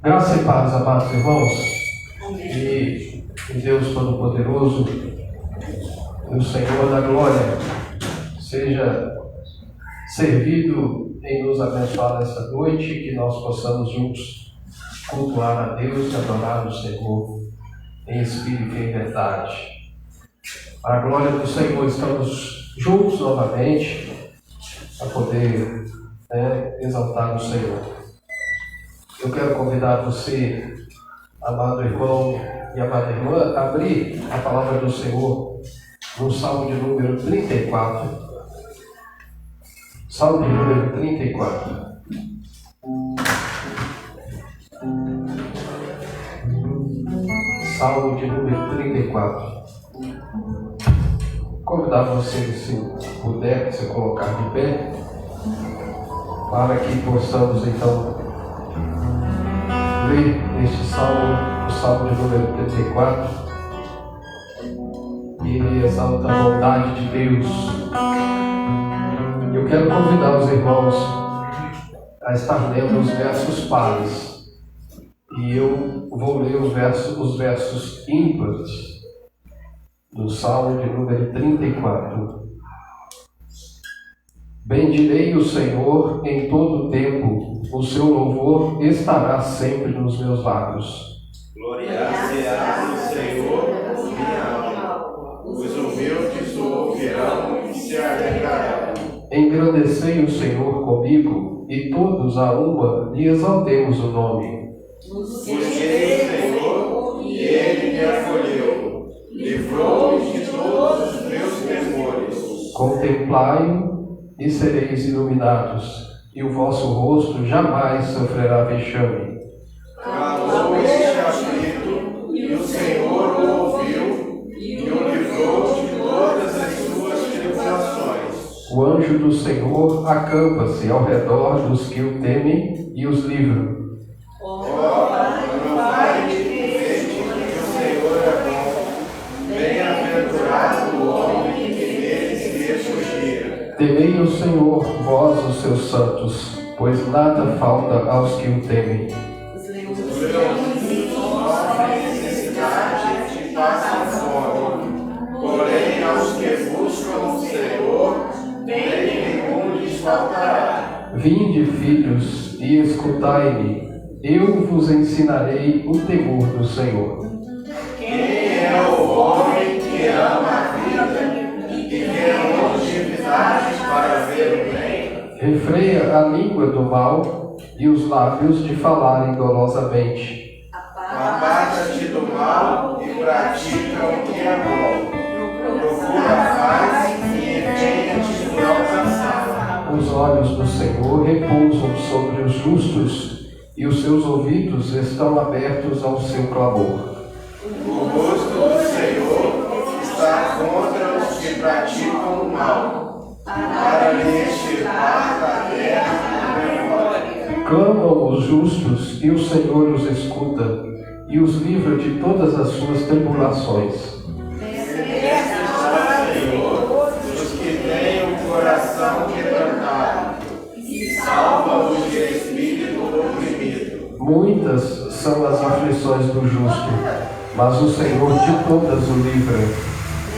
Graça e paz, amados irmãos, e Deus Todo-Poderoso, o Senhor da Glória, seja servido em nos abençoar nesta noite, que nós possamos juntos cultuar a Deus e adorar o Senhor em espírito e em verdade. Para a glória do Senhor, estamos juntos novamente a poder exaltar o Senhor. Eu quero convidar você, amado irmão e amada irmã, a abrir a palavra do Senhor no Salmo de número 34. Salmo de número 34. Salmo de número 34. Convidar você, se puder, se colocar de pé, para que possamos então ler este salmo, o salmo de número 34. Ele exalta a bondade de Deus. Eu quero convidar os irmãos a estar lendo os versos pares. E eu vou ler os versos ímpares do salmo de número 34. Bendirei o Senhor em todo o tempo, o seu louvor estará sempre nos meus lábios. Gloriar-se-á no Senhor, minha alma. Os humildes o ouvirão e se alegrarão. Engrandecei o Senhor comigo, e todos a uma lhe exaltemos o nome. Busquei o Senhor, e ele me acolheu. Livrou-me de todos os meus temores. Contemplai-o e sereis iluminados, e o vosso rosto jamais sofrerá vexame. Calou este aflito, e o Senhor o ouviu, e o livrou de todas as suas tribulações. O anjo do Senhor acampa-se ao redor dos que o temem e os livra. Provai-me e vede que o Senhor é bom. Bem-aventurado o homem que nele se refugia. Temei o Senhor, vós os seus santos, pois nada falta aos que o temem. Os leões sofrem necessidade e passam fome, porém aos que buscam o Senhor, bem nenhum lhes faltará. Vinde, filhos, e escutai-me, eu vos ensinarei o temor do Senhor. Quem é o homem que ama a vida e que quer longevidade para ver o bem? Refreia a língua do mal e os lábios de falarem dolosamente. Aparta-te do mal e pratica o que é bom. Procura a paz e empenha-te por alcançá-la. Os olhos do Senhor repousam sobre os justos, e os seus ouvidos estão abertos ao seu clamor. O rosto do Senhor está contra os que praticam o mal, para lhes tirar da terra a memória. Clamam os justos, e o Senhor os escuta, e os livra de todas as suas tribulações. Desce ao Senhor os que têm o coração quebrantado, e salva-os de espírito oprimido. Muitas são as aflições do justo, mas o Senhor de todas o livra.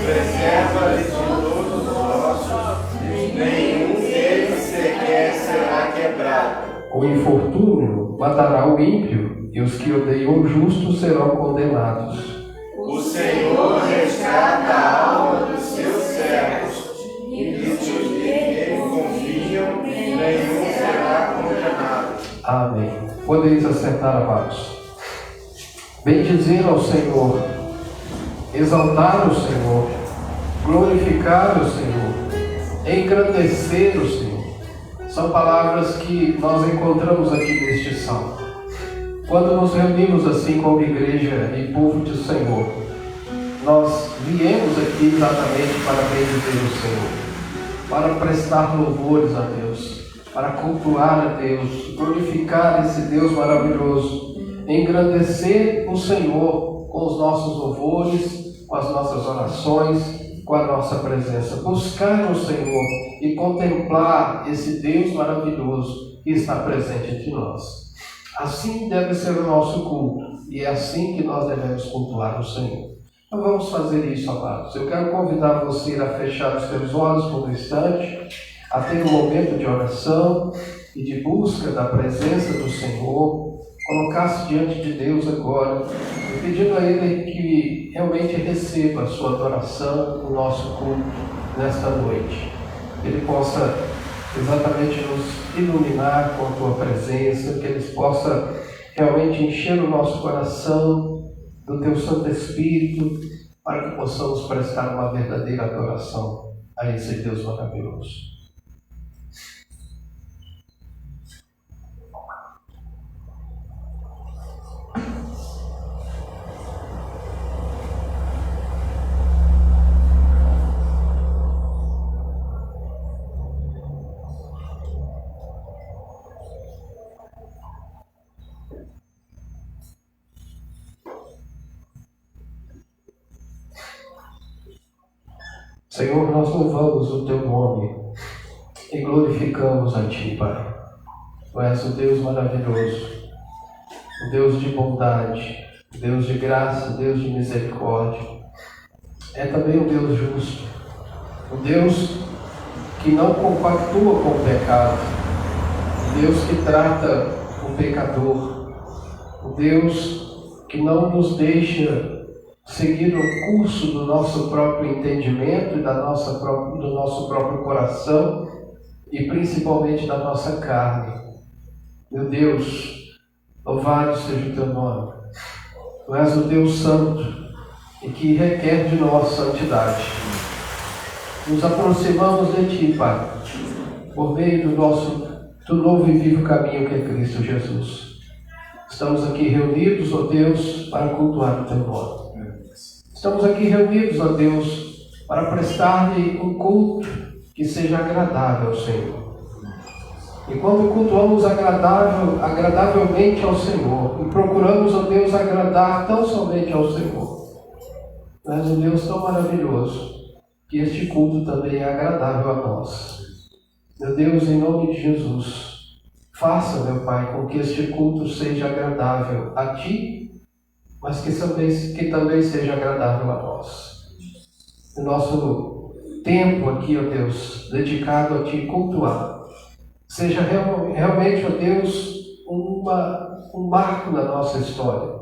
Preserva-lhe de todos os ossos, nenhum deles sequer será quebrado. O infortúnio matará o ímpio, e os que odeiam o justo serão condenados. O Senhor resgata a alma dos seus servos, e dos que nele confiam, nenhum será condenado. Amém. Podeis assentar, amados. Bendizer ao Senhor, exaltar o Senhor, glorificar o Senhor, engrandecer o Senhor. São palavras que nós encontramos aqui neste salmo. Quando nos reunimos assim como igreja e povo do Senhor, nós viemos aqui exatamente para bendizer o Senhor, para prestar louvores a Deus, para cultuar a Deus, glorificar esse Deus maravilhoso, engrandecer o Senhor com os nossos louvores, com as nossas orações, com a nossa presença, buscar o Senhor e contemplar esse Deus maravilhoso que está presente entre nós. Assim deve ser o nosso culto, e é assim que nós devemos cultuar o Senhor. Então vamos fazer isso, amados. Eu quero convidar você a fechar os teus olhos por um instante, a ter um momento de oração e de busca da presença do Senhor, colocar-se diante de Deus agora, e pedindo a Ele que realmente receba a sua adoração, o nosso culto nesta noite. Que Ele possa exatamente nos iluminar com a Tua presença, que Ele possa realmente encher o nosso coração do Teu Santo Espírito, para que possamos prestar uma verdadeira adoração a esse Deus maravilhoso. Senhor, nós louvamos o Teu nome e glorificamos a Ti, Pai. Tu és o Deus maravilhoso, o Deus de bondade, o Deus de graça, o Deus de misericórdia. É também o Deus justo, o Deus que não compactua com o pecado, o Deus que trata o pecador, o Deus que não nos deixa seguir o curso do nosso próprio entendimento e do nosso próprio coração e principalmente da nossa carne. Meu Deus, louvado seja o Teu nome. Tu és o Deus Santo e que requer de nós santidade. Nos aproximamos de Ti, Pai, por meio do novo e vivo caminho que é Cristo Jesus. Estamos aqui reunidos, ó Deus, para cultuar o Teu nome. Estamos aqui reunidos, ó Deus, para prestar-lhe um culto que seja agradável ao Senhor. E quando cultuamos agradavelmente ao Senhor, e procuramos, ó Deus, agradar tão somente ao Senhor, tu és um Deus tão maravilhoso, que este culto também é agradável a nós. Meu Deus, em nome de Jesus, faça, meu Pai, com que este culto seja agradável a Ti, mas que também seja agradável a nós. O nosso tempo aqui, ó Deus, dedicado a Te cultuar, seja realmente, ó Deus, um marco na nossa história.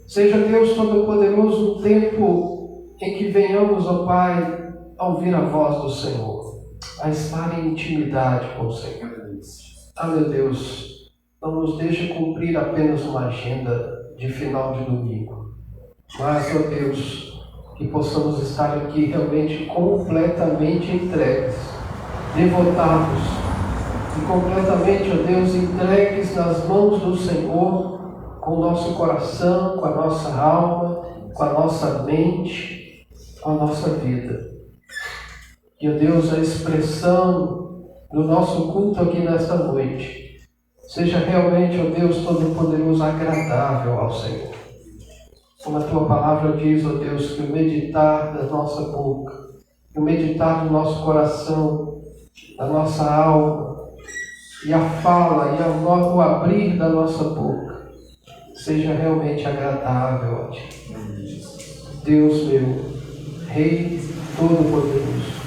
Seja, Deus Todo-Poderoso, um tempo em que venhamos, ó Pai, a ouvir a voz do Senhor, a estar em intimidade com o Senhor. Ah, meu Deus, não nos deixe cumprir apenas uma agenda de final de domingo, mas, ó Deus, que possamos estar aqui realmente completamente entregues, devotados e completamente, ó Deus, entregues nas mãos do Senhor, com o nosso coração, com a nossa alma, com a nossa mente, com a nossa vida. E, ó Deus, a expressão do nosso culto aqui nesta noite seja realmente, ó Deus Todo-Poderoso, agradável ao Senhor. Como a Tua palavra diz, ó Deus, que o meditar da nossa boca, que o meditar do nosso coração, da nossa alma, e a fala e o abrir da nossa boca, seja realmente agradável a Ti. Deus meu, Rei Todo-Poderoso,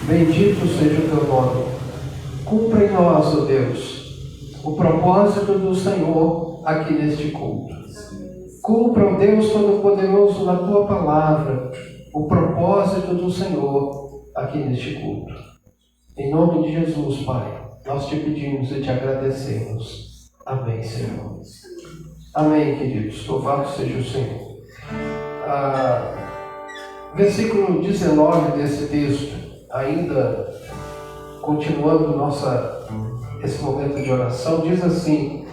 bendito seja o Teu nome. Cumpra em nós, ó Deus, o propósito do Senhor aqui neste culto. Cumpra, ó Deus Todo-Poderoso, na Tua palavra, o propósito do Senhor aqui neste culto. Em nome de Jesus, Pai, nós Te pedimos e Te agradecemos. Amém, Senhor. Amém, queridos. Louvado seja o Senhor. Versículo 19 desse texto, ainda continuando esse momento de oração, diz assim: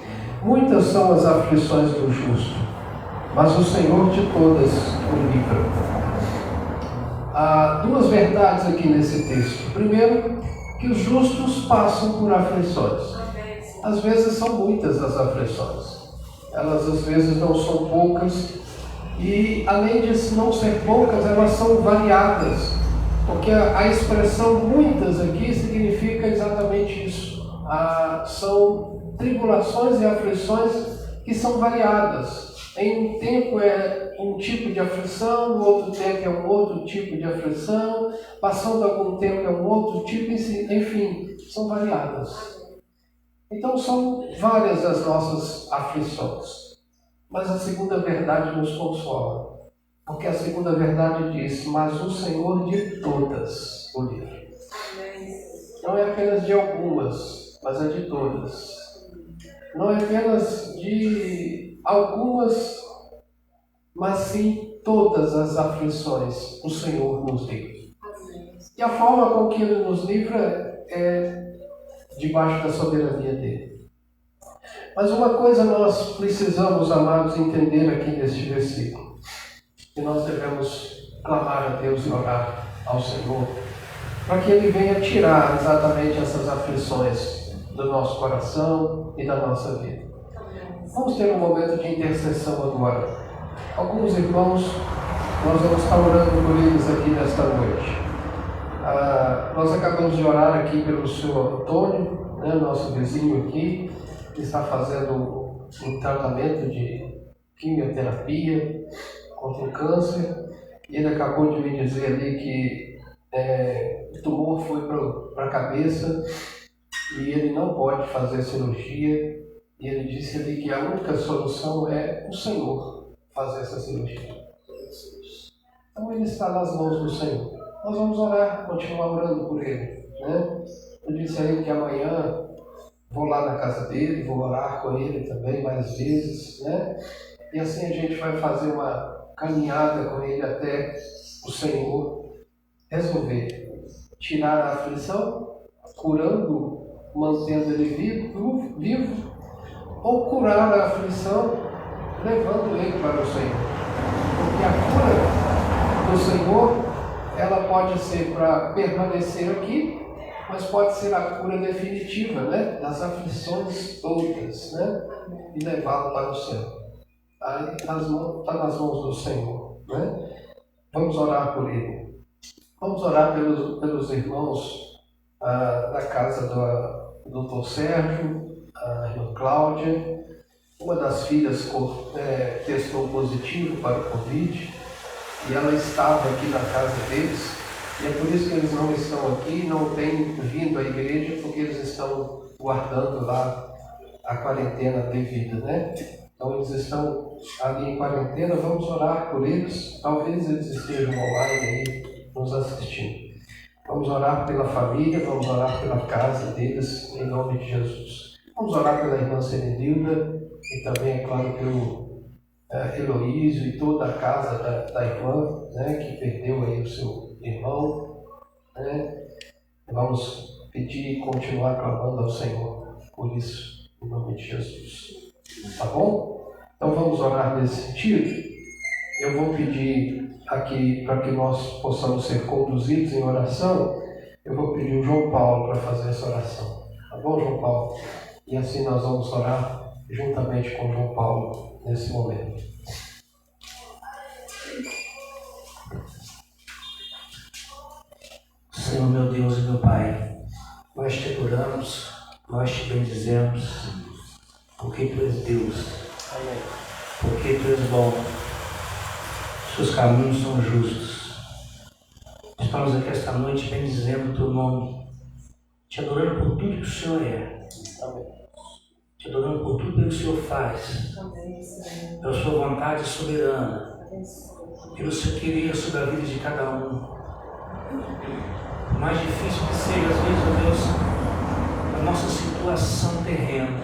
muitas são as aflições do justo, mas o Senhor de todas o livra. Há duas verdades aqui nesse texto. Primeiro, que os justos passam por aflições. Às vezes são muitas as aflições. Elas às vezes não são poucas. E além de não ser poucas, elas são variadas. Porque a expressão muitas aqui significa exatamente isso. São tribulações e aflições que são variadas. Em um tempo é um tipo de aflição, no outro tempo é um outro tipo de aflição, passando algum tempo é um outro tipo, enfim, são variadas. Então são várias as nossas aflições. Mas a segunda verdade nos consola. Porque a segunda verdade diz: mas o Senhor de todas o livra. Não é apenas de algumas, mas é de todas. Não é apenas de algumas, mas sim todas as aflições o Senhor nos livra. E a forma com que Ele nos livra é debaixo da soberania dEle. Mas uma coisa nós precisamos, amados, entender aqui neste versículo. Que nós devemos clamar a Deus e orar ao Senhor para que Ele venha tirar exatamente essas aflições do nosso coração e da nossa vida. Vamos ter um momento de intercessão agora. Alguns irmãos, nós vamos estar orando por eles aqui nesta noite. Nós acabamos de orar aqui pelo senhor Antônio, né, nosso vizinho aqui, que está fazendo um tratamento de quimioterapia contra o câncer. E ele acabou de me dizer ali que o tumor foi para a cabeça e ele não pode fazer cirurgia. E ele disse ali que a única solução é o Senhor fazer essa cirurgia. Então ele está nas mãos do Senhor. Nós vamos orar, continuar orando por ele, né? Eu disse a ele que amanhã vou lá na casa dele, vou orar com ele também mais vezes, né? E assim a gente vai fazer uma caminhada com ele até o Senhor resolver tirar a aflição, curando, mantendo ele vivo, ou curar a aflição, levando ele para o Senhor. Porque a cura do Senhor, ela pode ser para permanecer aqui, mas pode ser a cura definitiva, né? Das aflições todas, né? E levá-lo para o céu. Está nas mãos do Senhor, né? Vamos orar por ele. Vamos orar pelos irmãos da casa do Dr. Sérgio, a irmã Cláudia. Uma das filhas testou positivo para o Covid e ela estava aqui na casa deles. E é por isso que eles não estão aqui, não têm vindo à igreja, porque eles estão guardando lá a quarentena devida, né? Então eles estão ali em quarentena, vamos orar por eles. Talvez eles estejam online aí nos assistindo. Vamos orar pela família, vamos orar pela casa deles, em nome de Jesus. Vamos orar pela irmã Serenilda e também, é claro, pelo Heloísio e toda a casa da irmã, né, que perdeu aí o seu irmão, né? Vamos pedir e continuar clamando ao Senhor por isso, em nome de Jesus. Tá bom? Então vamos orar nesse sentido. Eu vou pedir aqui, para que nós possamos ser conduzidos em oração, eu vou pedir o João Paulo para fazer essa oração. Tá bom, João Paulo? E assim nós vamos orar juntamente com o João Paulo nesse momento. Senhor, meu Deus e meu Pai, nós te adoramos, nós te bendizemos, porque Tu és Deus. Amém. Porque Tu és bom, Seus caminhos são justos. Estamos aqui esta noite bendizendo o Teu nome, te adorando por tudo que o Senhor é. Amém. Te adorando por tudo que o Senhor faz, pela Sua vontade soberana, pelo Seu querer sobre a vida de cada um. Por mais difícil que seja, às vezes, ó Deus, a nossa situação terrena,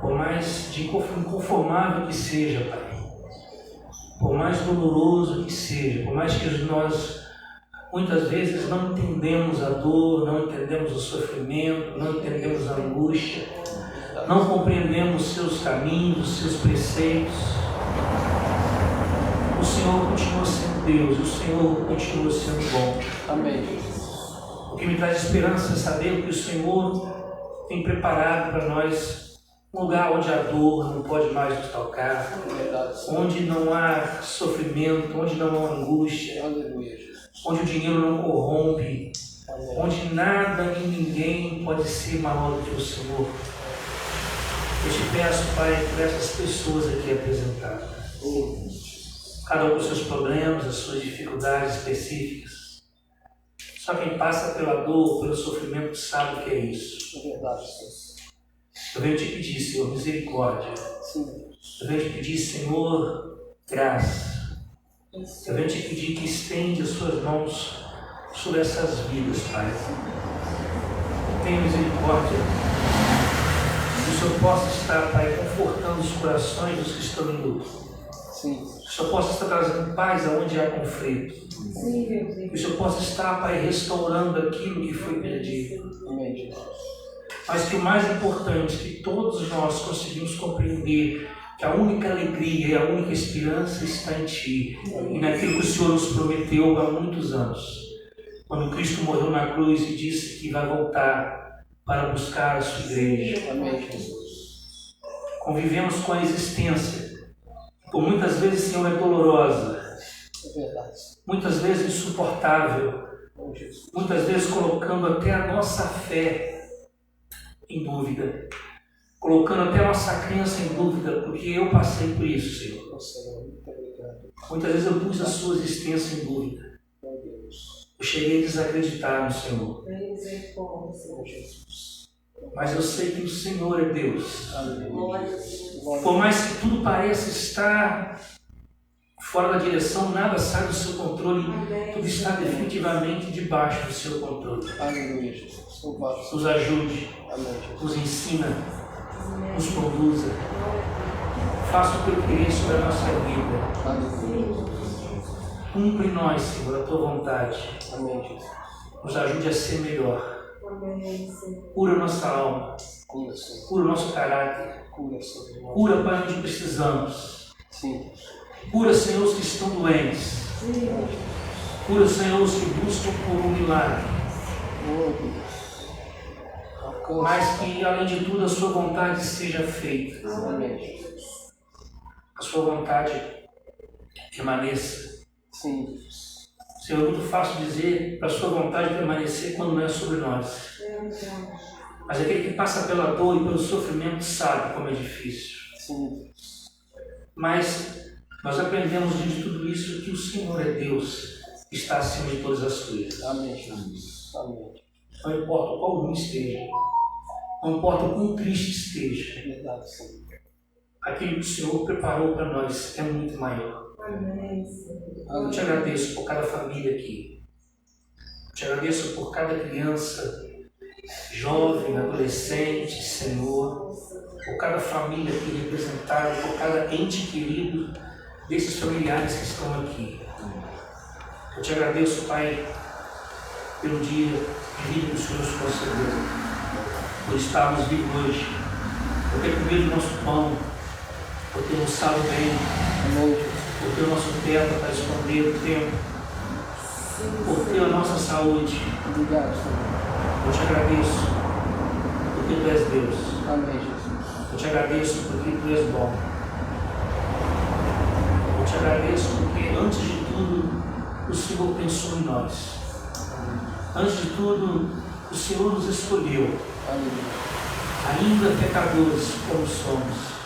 por mais inconformável que seja, Pai, por mais doloroso que seja, por mais que nós muitas vezes não entendemos a dor, não entendemos o sofrimento, não entendemos a angústia, não compreendemos os seus caminhos, os seus preceitos, o Senhor continua sendo Deus, o Senhor continua sendo bom. Amém. O que me traz esperança é saber que o Senhor tem preparado para nós um lugar onde a dor não pode mais nos tocar, onde não há sofrimento, onde não há angústia, Aleluia. onde o dinheiro não corrompe, onde nada e ninguém pode ser maior do que o Senhor. Eu te peço, Pai, por essas pessoas aqui apresentadas. Cada um com seus problemas, as suas dificuldades específicas. Só quem passa pela dor, pelo sofrimento, sabe o que é isso. É verdade, Senhor. Eu venho te pedir, Senhor, misericórdia. Sim. Eu venho te pedir, Senhor, graça. Eu venho te pedir que estende as suas mãos sobre essas vidas, Pai. Tenha misericórdia. Que o Senhor possa estar, Pai, confortando os corações dos que estão em luto. Sim. Que o Senhor possa estar trazendo paz aonde há conflito. Que o Senhor possa estar, Pai, restaurando aquilo que foi perdido. Amém, Jesus. Mas que o mais importante, que todos nós conseguimos compreender que a única alegria e a única esperança está em Ti e naquilo que o Senhor nos prometeu há muitos anos. Quando Cristo morreu na cruz e disse que vai voltar para buscar a sua igreja. Amém, Jesus. Convivemos com a existência, que por muitas vezes, Senhor, é dolorosa, É verdade. muitas vezes insuportável, muitas vezes colocando até a nossa fé em dúvida, colocando até a nossa crença em dúvida, porque eu passei por isso, Senhor. Muito obrigado. Muitas vezes eu pus a sua existência em dúvida. Meu Deus. Eu cheguei a desacreditar no Senhor. Jesus. Mas eu sei que o Senhor é Deus. Aleluia. Por mais que tudo pareça estar fora da direção, nada sai do seu controle, tudo está definitivamente debaixo do seu controle. Aleluia, Jesus. Louvado seja. Nos ajude, Amém, Jesus. nos ensina, nos conduza. Faça o que eu queria sobre a nossa vida. Aleluia. Cumpre em nós, Senhor, a tua vontade. Amém, Jesus. Nos ajude a ser melhor. Cura a nossa alma, Cura, Senhor. cura o nosso caráter. Cura, Senhor. Cura, Pai, onde precisamos. Sim. Cura, Senhor, os que estão doentes. Cura, Senhor, os que buscam por um milagre. Oh, Deus. Alcança. Mas que, além de tudo, a sua vontade seja feita. Amém, Jesus. A sua vontade permaneça. Sim. Senhor, é muito fácil dizer para a sua vontade permanecer quando não é sobre nós. Mas aquele que passa pela dor e pelo sofrimento sabe como é difícil. Sim. Mas nós aprendemos diante de tudo isso que o Senhor é Deus, que está acima de todas as coisas. Amém, Jesus. Amém. Não importa o quão ruim esteja, não importa o quão triste esteja, É verdade, Senhor. aquilo que o Senhor preparou para nós é muito maior. Eu te agradeço por cada família aqui. Eu te agradeço por cada criança, jovem, adolescente, Senhor, por cada família aqui representada, por cada ente querido desses familiares que estão aqui. Eu te agradeço, Pai, pelo dia de vida que o Senhor nos concedeu, por estarmos vivos hoje, por ter comido o nosso pão, por ter almoçado bem, Amém, Jesus. por ter o nosso teto para esconder o tempo, por ter a nossa saúde. Obrigado, Senhor. Eu te agradeço porque Tu és Deus. Amém, Jesus. Eu te agradeço porque Tu és bom. Eu te agradeço porque, antes de tudo, o Senhor pensou em nós. Antes de tudo, o Senhor nos escolheu, Aleluia. ainda pecadores como somos.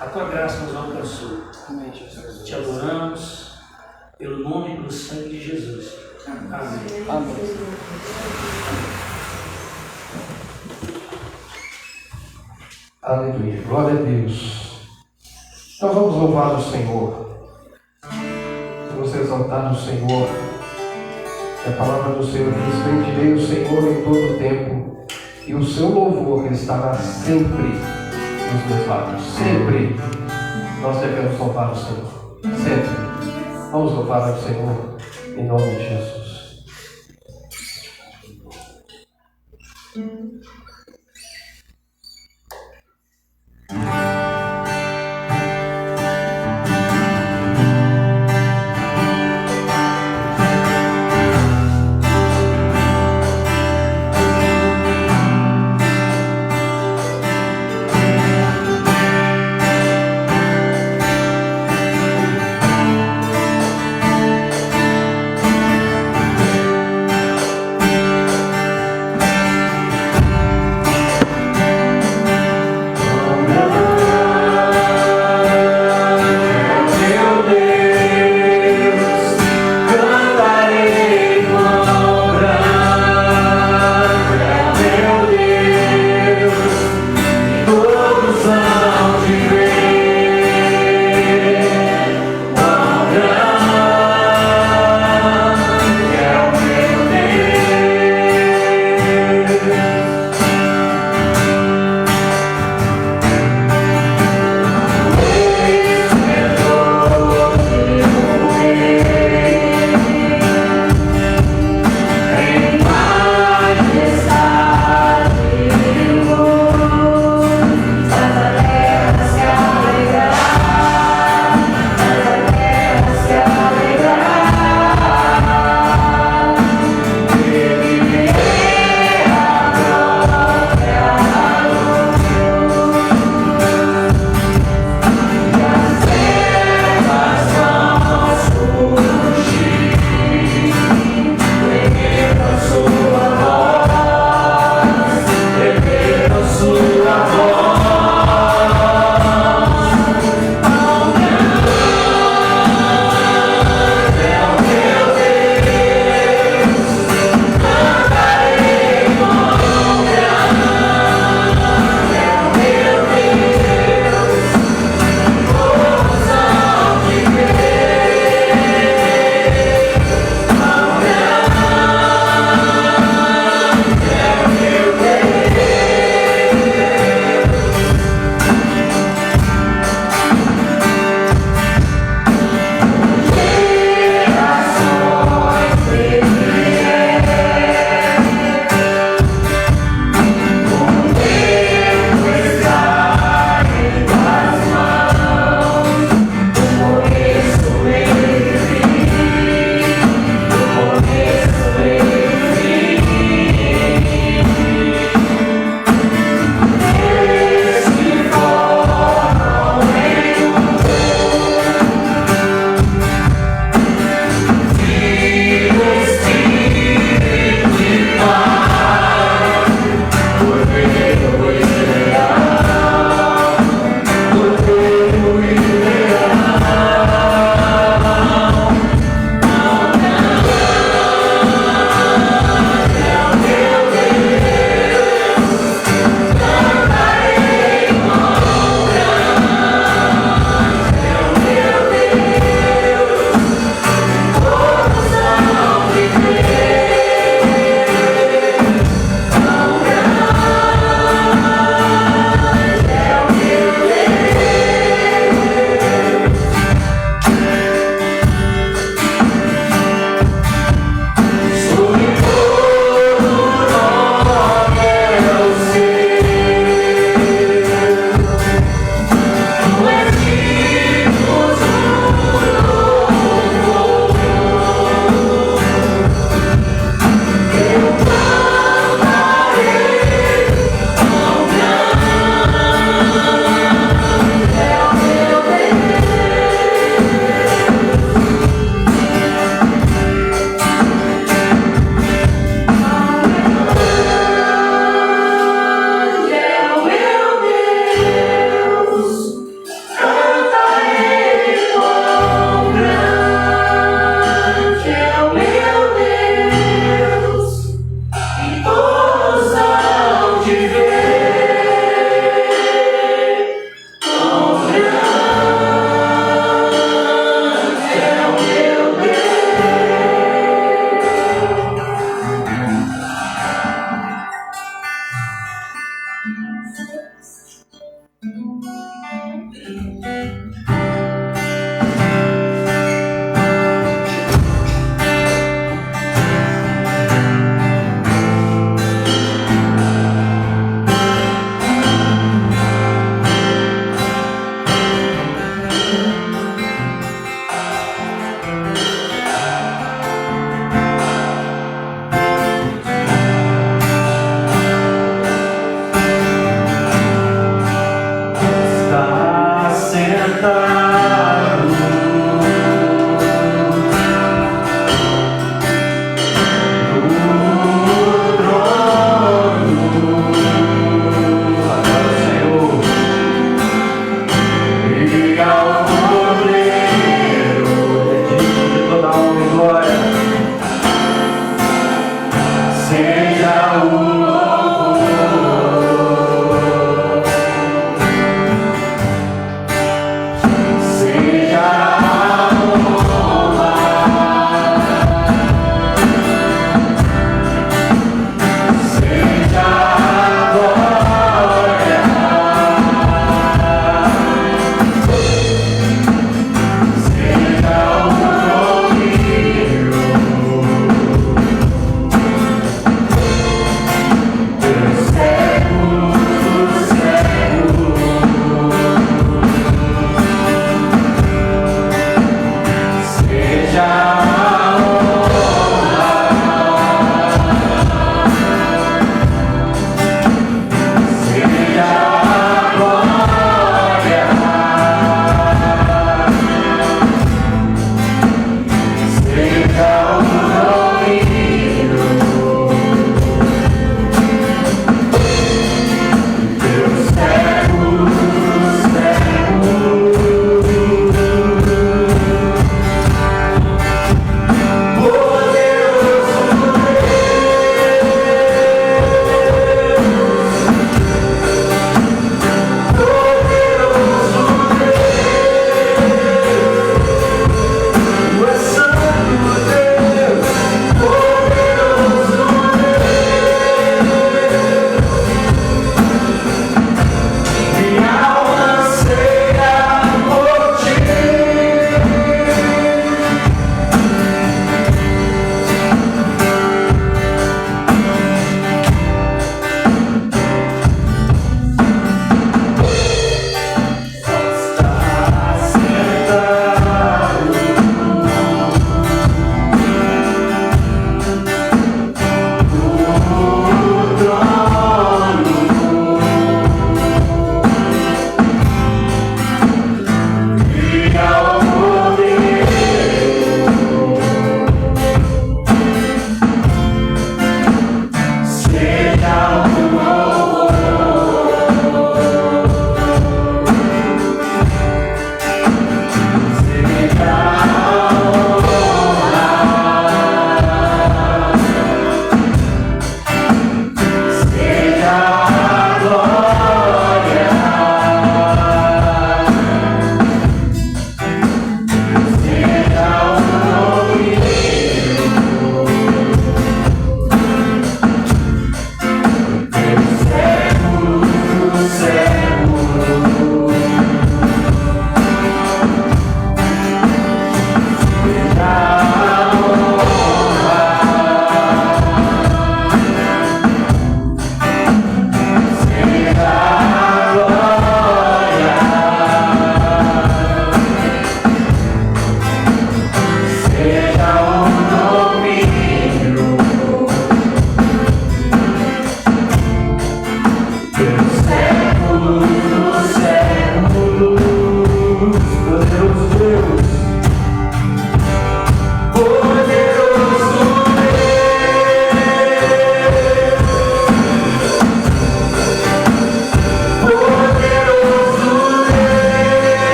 A Tua graça nos alcançou. Amém, Jesus. Te adoramos pelo nome e pelo sangue de Jesus. Amém. Amém. Aleluia. Glória a Deus. Então vamos louvar o Senhor. Vamos exaltar o Senhor. A palavra do Senhor diz: bendirei o Senhor em todo o tempo, e o seu louvor estará sempre nos meus lábios. Sempre nós devemos louvar o Senhor. Sempre. Vamos louvar o Senhor em nome de Jesus. sentado no trono. Agora, Senhor, E ao Cordeiro é digno de toda a honra e glória. seja o louvor.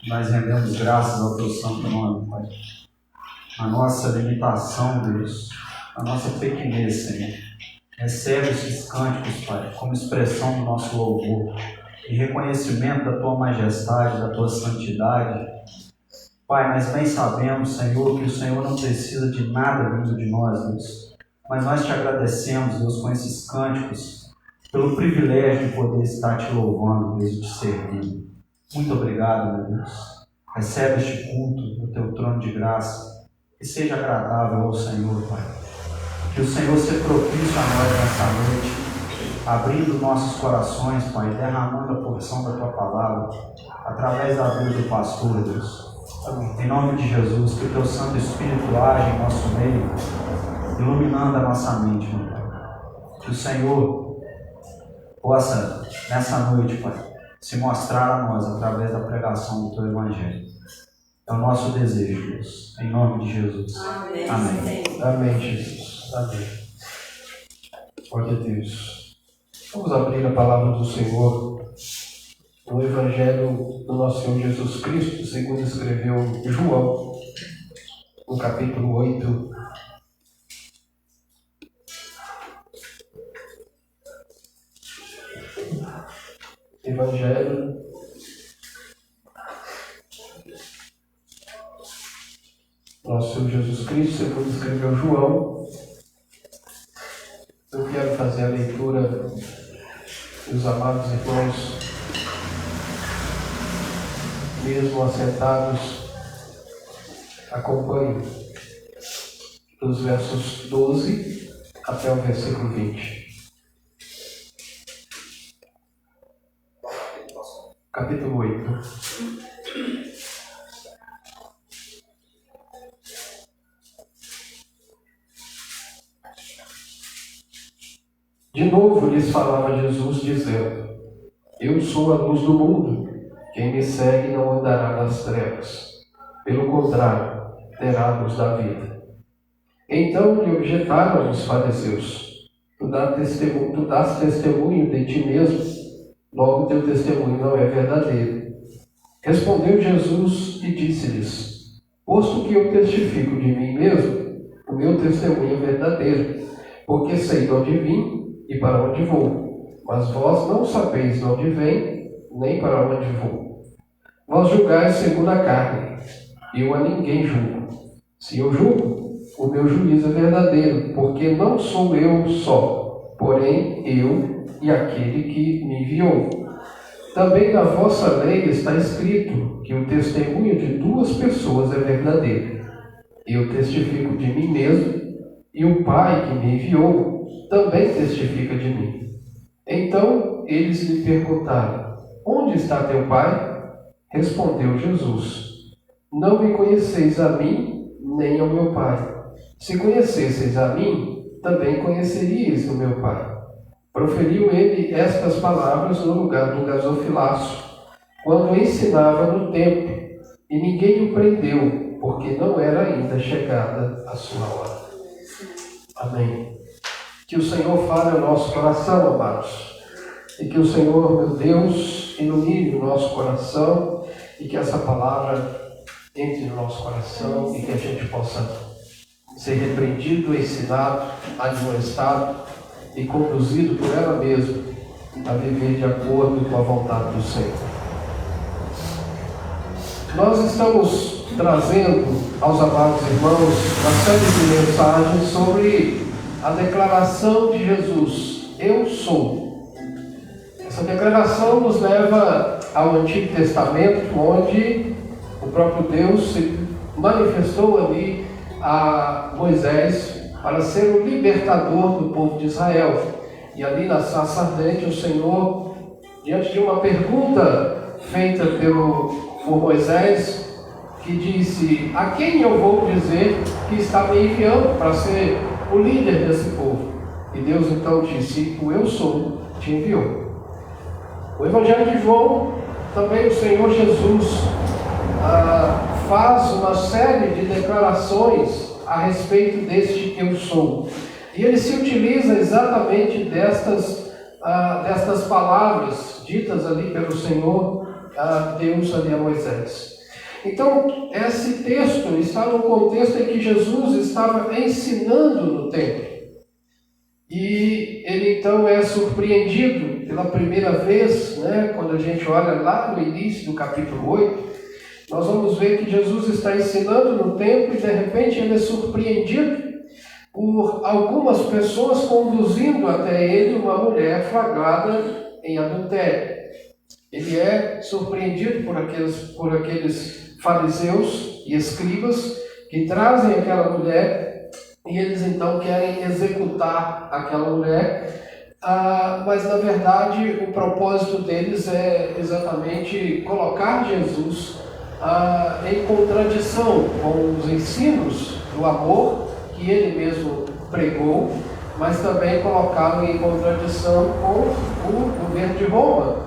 Nós rendemos graças ao Teu santo nome, Pai. A nossa limitação, Deus, a nossa pequenez, Senhor. Recebe esses cânticos, Pai, como expressão do nosso louvor e reconhecimento da Tua majestade, da Tua santidade. Pai, nós bem sabemos, Senhor, que o Senhor não precisa de nada vindo de nós, Deus. Mas nós te agradecemos, Deus, com esses cânticos, pelo privilégio de poder estar te louvando, Deus, e te servindo. Muito obrigado, meu Deus. Recebe este culto no Teu trono de graça. Que seja agradável ao Senhor, Pai. Que o Senhor seja propício a nós nessa noite, abrindo nossos corações, Pai, derramando a porção da Tua palavra, através da vida do pastor, Deus. Em nome de Jesus, que o Teu Santo Espírito age em nosso meio, iluminando a nossa mente, meu Pai. Que o Senhor possa, nessa noite, Pai, se mostrar a nós através da pregação do Teu Evangelho. É o nosso desejo, Deus. Em nome de Jesus. Amém. Amém. Amém, Jesus. Amém. Glória a Deus. Vamos abrir a palavra do Senhor no Evangelho do nosso Senhor Jesus Cristo, segundo escreveu João, no capítulo 8. Evangelho nosso Senhor Jesus Cristo, segundo escreveu João. Eu quero fazer a leitura dos amados irmãos, mesmo assentados, acompanhem dos versos 12 até o versículo 20. Capítulo 8. De novo lhes falava Jesus, dizendo: Eu sou a luz do mundo. Quem me segue não andará nas trevas. Pelo contrário, terá a luz da vida. Então lhe objetaram os fariseus: Tu dás testemunho de ti mesmo, logo teu testemunho não é verdadeiro. Respondeu Jesus e disse-lhes: Posto que eu testifico de mim mesmo, o meu testemunho é verdadeiro, porque sei de onde vim e para onde vou, mas vós não sabeis de onde vem, nem para onde vou. Vós julgais segundo a carne, eu a ninguém julgo. Se eu julgo, o meu juízo é verdadeiro, porque não sou eu só, porém eu e aquele que me enviou. Também na vossa lei está escrito que o testemunho de duas pessoas é verdadeiro. Eu testifico de mim mesmo, e o Pai que me enviou também testifica de mim. Então eles lhe perguntaram: Onde está teu Pai? Respondeu Jesus: Não me conheceis a mim, nem ao meu Pai. Se conhecesseis a mim, também conheceríeis o meu Pai. Proferiu ele estas palavras no lugar do gasofilaço, quando ensinava no templo, e ninguém o prendeu, porque não era ainda chegada a sua hora. Amém. Que o Senhor fale ao nosso coração, amados. E que o Senhor, meu Deus, ilumine o nosso coração e que essa palavra entre no nosso coração e que a gente possa ser repreendido, ensinado, admoestado e conduzido por ela mesma a viver de acordo com a vontade do Senhor. Nós estamos trazendo aos amados irmãos uma série de mensagens sobre a declaração de Jesus: Eu sou. Essa declaração nos leva ao Antigo Testamento, onde o próprio Deus se manifestou ali a Moisés para ser o libertador do povo de Israel. E ali na sarça ardente, o Senhor, diante de uma pergunta feita por Moisés, que disse: a quem eu vou dizer que está me enviando para ser o líder desse povo? E Deus então disse: o eu sou te enviou. O Evangelho de João, também o Senhor Jesus faz uma série de declarações a respeito deste eu sou. E ele se utiliza exatamente destas palavras ditas ali pelo Senhor Deus ali a Moisés. Então, esse texto está num contexto em que Jesus estava ensinando no templo. E ele então é surpreendido pela primeira vez, quando a gente olha lá no início do capítulo 8, nós vamos ver que Jesus está ensinando no templo e de repente ele é surpreendido por algumas pessoas conduzindo até ele uma mulher flagrada em adultério. Ele é surpreendido por aqueles fariseus e escribas que trazem aquela mulher e eles então querem executar aquela mulher, mas na verdade o propósito deles é exatamente colocar Jesus em contradição com os ensinos do amor que ele mesmo pregou, mas também colocá-lo em contradição com o governo de Roma,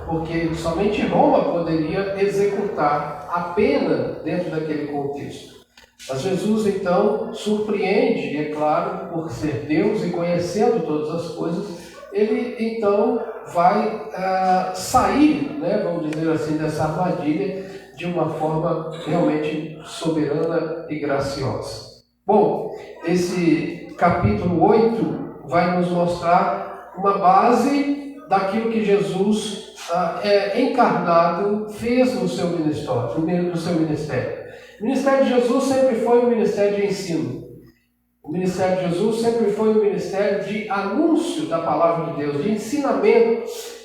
porque somente Roma poderia executar a pena dentro daquele contexto. Mas Jesus então surpreende, e é claro, por ser Deus e conhecendo todas as coisas, ele então vai sair, vamos dizer assim, dessa armadilha de uma forma realmente soberana e graciosa. Bom, esse capítulo 8 vai nos mostrar uma base daquilo que Jesus encarnado fez no seu ministério. O ministério de Jesus sempre foi um ministério de ensino. O ministério de Jesus sempre foi um ministério de anúncio da palavra de Deus, de ensinamento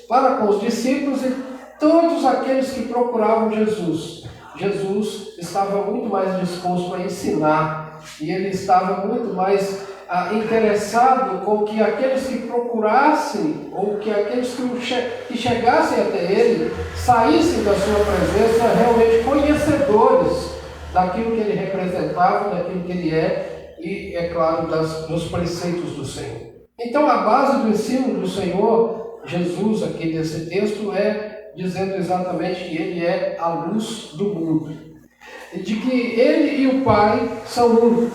para com os discípulos e todos aqueles que procuravam Jesus. Jesus estava muito mais disposto a ensinar e ele estava muito mais interessado com que aqueles que procurassem ou que aqueles que chegassem até ele saíssem da sua presença realmente conhecedores daquilo que ele representava, daquilo que ele é e, é claro, dos preceitos do Senhor. Então, a base do ensino do Senhor Jesus aqui nesse texto é dizendo exatamente que ele é a luz do mundo. E de que ele e o Pai são um.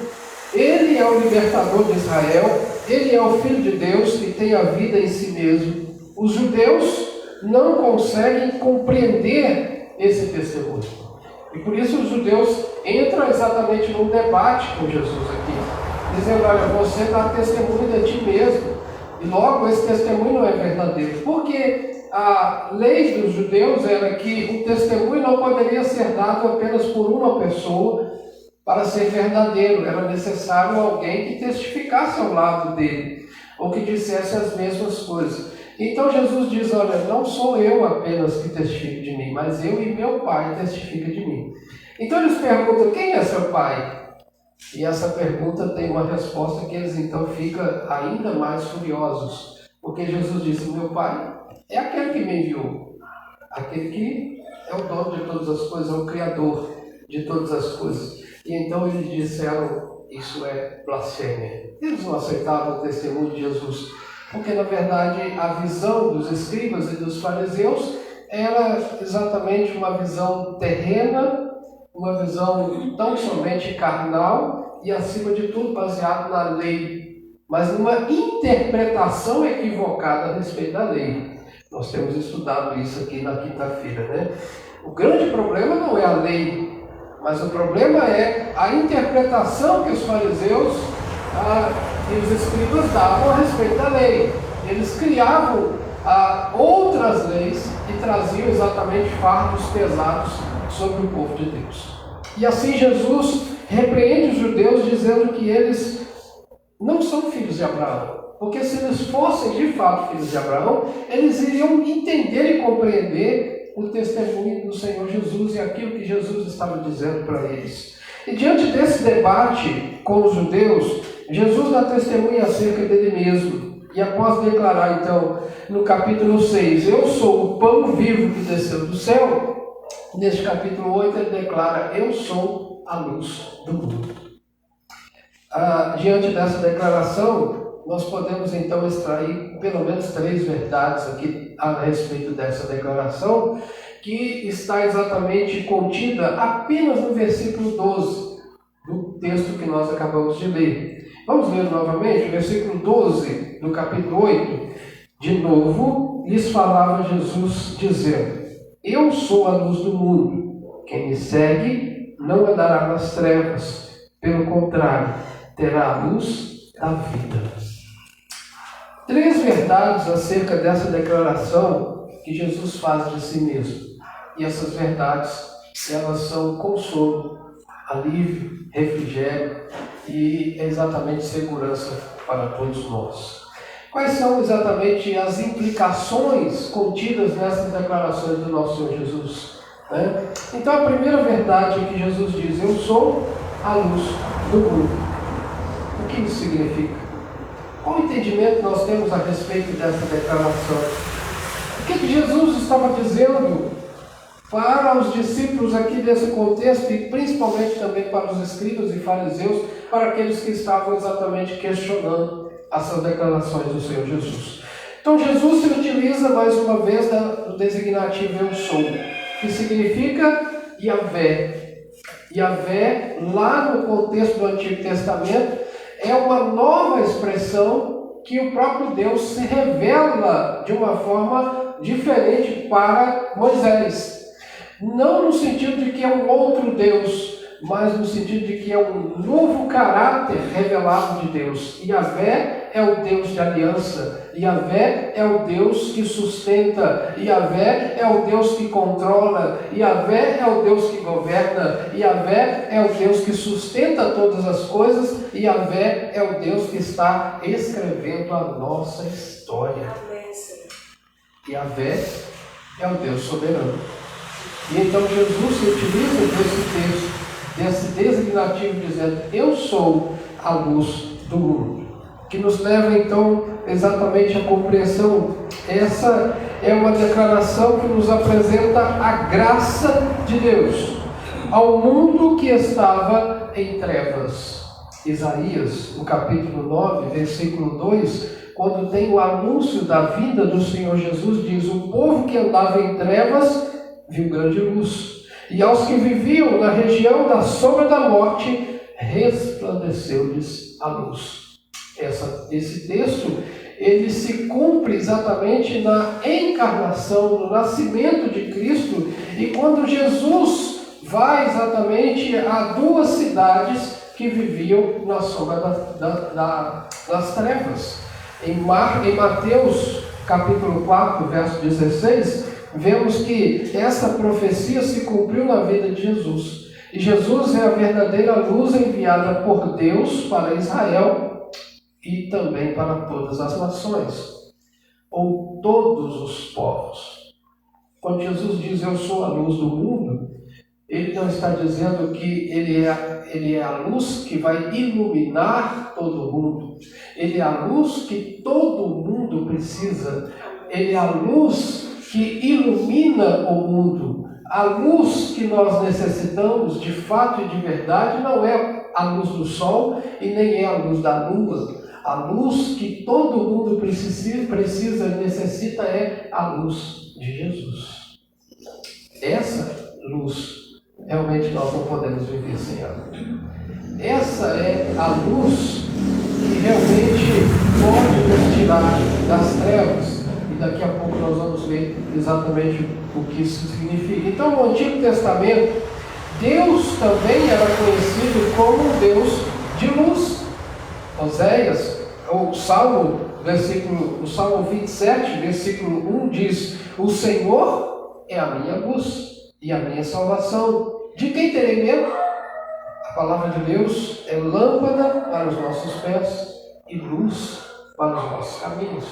Ele é o libertador de Israel, ele é o Filho de Deus que tem a vida em si mesmo. Os judeus não conseguem compreender esse testemunho. E por isso os judeus entram exatamente num debate com Jesus aqui, dizendo, olha, você dá testemunho de ti mesmo, e logo esse testemunho não é verdadeiro. Porque a lei dos judeus era que o testemunho não poderia ser dado apenas por uma pessoa para ser verdadeiro. Era necessário alguém que testificasse ao lado dele, ou que dissesse as mesmas coisas. Então Jesus diz, olha, não sou eu apenas que testifico de mim, mas eu e meu Pai testificam de mim. Então eles perguntam, quem é seu Pai? E essa pergunta tem uma resposta que eles então ficam ainda mais furiosos. Porque Jesus disse, meu Pai é aquele que me enviou. Aquele que é o dono de todas as coisas, é o Criador de todas as coisas. E então eles disseram, isso é blasfêmia. Eles não aceitavam o testemunho de Jesus. Porque, na verdade, a visão dos escribas e dos fariseus era exatamente uma visão terrena, uma visão tão somente carnal e, acima de tudo, baseada na lei, mas numa interpretação equivocada a respeito da lei. Nós temos estudado isso aqui na quinta-feira, O grande problema não é a lei, mas o problema é a interpretação que os fariseus e os escribas davam a respeito da lei. Eles criavam outras leis e traziam exatamente fardos pesados sobre o povo de Deus. E assim Jesus repreende os judeus dizendo que eles não são filhos de Abraão. Porque se eles fossem de fato filhos de Abraão, eles iriam entender e compreender o testemunho do Senhor Jesus e aquilo que Jesus estava dizendo para eles. E diante desse debate com os judeus, Jesus dá testemunha acerca dele mesmo. E após declarar, então, no capítulo 6, eu sou o pão vivo que desceu do céu, neste capítulo 8 ele declara, eu sou a luz do mundo. Diante dessa declaração, nós podemos então extrair pelo menos 3 verdades aqui a respeito dessa declaração, que está exatamente contida apenas no versículo 12 do texto que nós acabamos de ler. Vamos ler novamente o versículo 12 do capítulo 8. De novo, lhes falava Jesus dizendo, eu sou a luz do mundo. Quem me segue não andará nas trevas, pelo contrário, terá a luz da vida. 3 verdades acerca dessa declaração que Jesus faz de si mesmo. E essas verdades, elas são consolo, alívio, refrigério e exatamente segurança para todos nós. Quais são exatamente as implicações contidas nessas declarações do nosso Senhor Jesus? Então a primeira verdade que Jesus diz: eu sou a luz do mundo. O que isso significa? Qual entendimento nós temos a respeito dessa declaração? O que Jesus estava dizendo para os discípulos aqui desse contexto e principalmente também para os escribas e fariseus, para aqueles que estavam exatamente questionando essas declarações do Senhor Jesus? Então Jesus se utiliza mais uma vez do designativo eu sou, que significa Yahvé. Yahvé, lá no contexto do Antigo Testamento, é uma nova expressão que o próprio Deus se revela de uma forma diferente para Moisés. Não no sentido de que é um outro Deus, mas no sentido de que é um novo caráter revelado de Deus. Yahvé é o Deus de aliança, Yahvé é o Deus que sustenta, Yahvé é o Deus que controla, Yahvé é o Deus que governa, Yahvé é o Deus que sustenta todas as coisas, Yahvé é o Deus que está escrevendo a nossa história. Yahvé é o Deus soberano. E então Jesus se utiliza desse texto, desse designativo, dizendo: eu sou a luz do mundo. Que nos leva então exatamente à compreensão. Essa é uma declaração que nos apresenta a graça de Deus ao mundo que estava em trevas. Isaías, no capítulo 9, versículo 2, quando tem o anúncio da vinda do Senhor Jesus, diz: o povo que andava em trevas viu grande luz, e aos que viviam na região da sombra da morte, resplandeceu-lhes a luz. Esse texto, ele se cumpre exatamente na encarnação, no nascimento de Cristo, e quando Jesus vai exatamente a 2 cidades que viviam na sombra das trevas. Em Mateus, capítulo 4, verso 16, vemos que essa profecia se cumpriu na vida de Jesus. E Jesus é a verdadeira luz enviada por Deus para Israel e também para todas as nações, ou todos os povos. Quando Jesus diz: eu sou a luz do mundo, ele não está dizendo que ele é a luz que vai iluminar todo mundo. Ele é a luz que todo mundo precisa. Ele é a luz que ilumina o mundo. A luz que nós necessitamos, de fato e de verdade, não é a luz do sol e nem é a luz da lua. A luz que todo mundo precisa e necessita é a luz de Jesus. Essa luz, realmente nós não podemos viver sem ela. Essa é a luz que realmente pode nos tirar das trevas. E daqui a pouco nós vamos ver exatamente o que isso significa. Então, no Antigo Testamento, Deus também era conhecido como um Deus de luz. Oséias, o Salmo 27, versículo 1 diz: o Senhor é a minha luz e a minha salvação. De quem terei medo? A palavra de Deus é lâmpada para os nossos pés e luz para os nossos caminhos.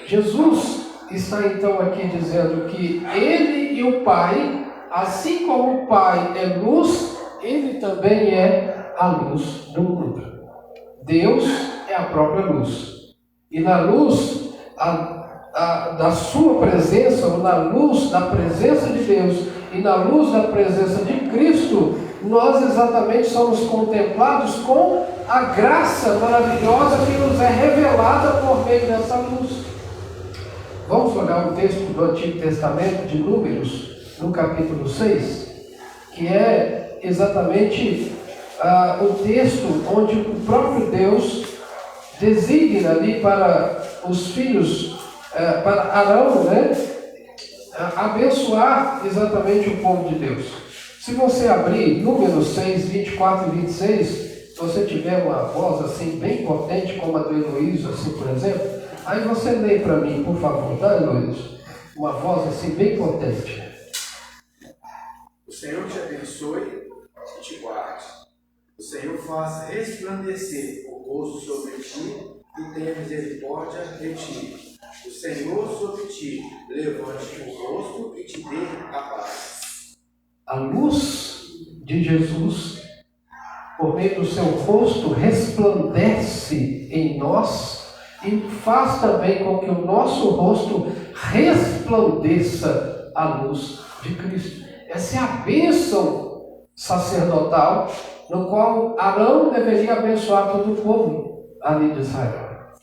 Jesus está então aqui dizendo que Ele e o Pai, assim como o Pai é luz, Ele também é a luz do mundo. Deus é a própria luz. E na luz da sua presença, ou na luz da presença de Deus, e na luz da presença de Cristo, nós exatamente somos contemplados com a graça maravilhosa que nos é revelada por meio dessa luz. Vamos olhar um texto do Antigo Testamento, de Números, no capítulo 6, que é exatamente o texto onde o próprio Deus designa ali para os filhos, para Arão, abençoar exatamente o povo de Deus. Se você abrir Números 6, 24 e 26, se você tiver uma voz assim bem potente, como a do Heloísio, assim, por exemplo, aí você lê para mim, por favor, tá, Heloísio? Uma voz assim bem potente. O Senhor te abençoe e te guarde. O Senhor faça resplandecer o rosto sobre ti e tenha misericórdia de ti. O Senhor sobre ti levante o rosto e te dê a paz. A luz de Jesus, por meio do seu rosto, resplandece em nós e faz também com que o nosso rosto resplandeça a luz de Cristo. Essa é a bênção sacerdotal no qual Arão deveria abençoar todo o povo ali de Israel.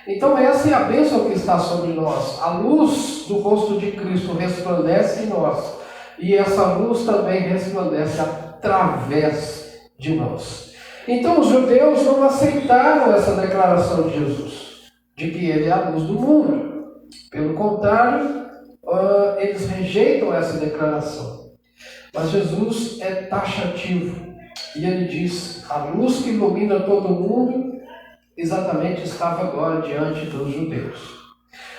Então essa é a bênção que está sobre nós. A luz do rosto de Cristo resplandece em nós e essa luz também resplandece através de nós. Então os judeus não aceitaram essa declaração de Jesus, de que ele é a luz do mundo. Pelo contrário, eles rejeitam essa declaração. Mas Jesus é taxativo e ele diz: a luz que ilumina todo mundo exatamente estava agora diante dos judeus.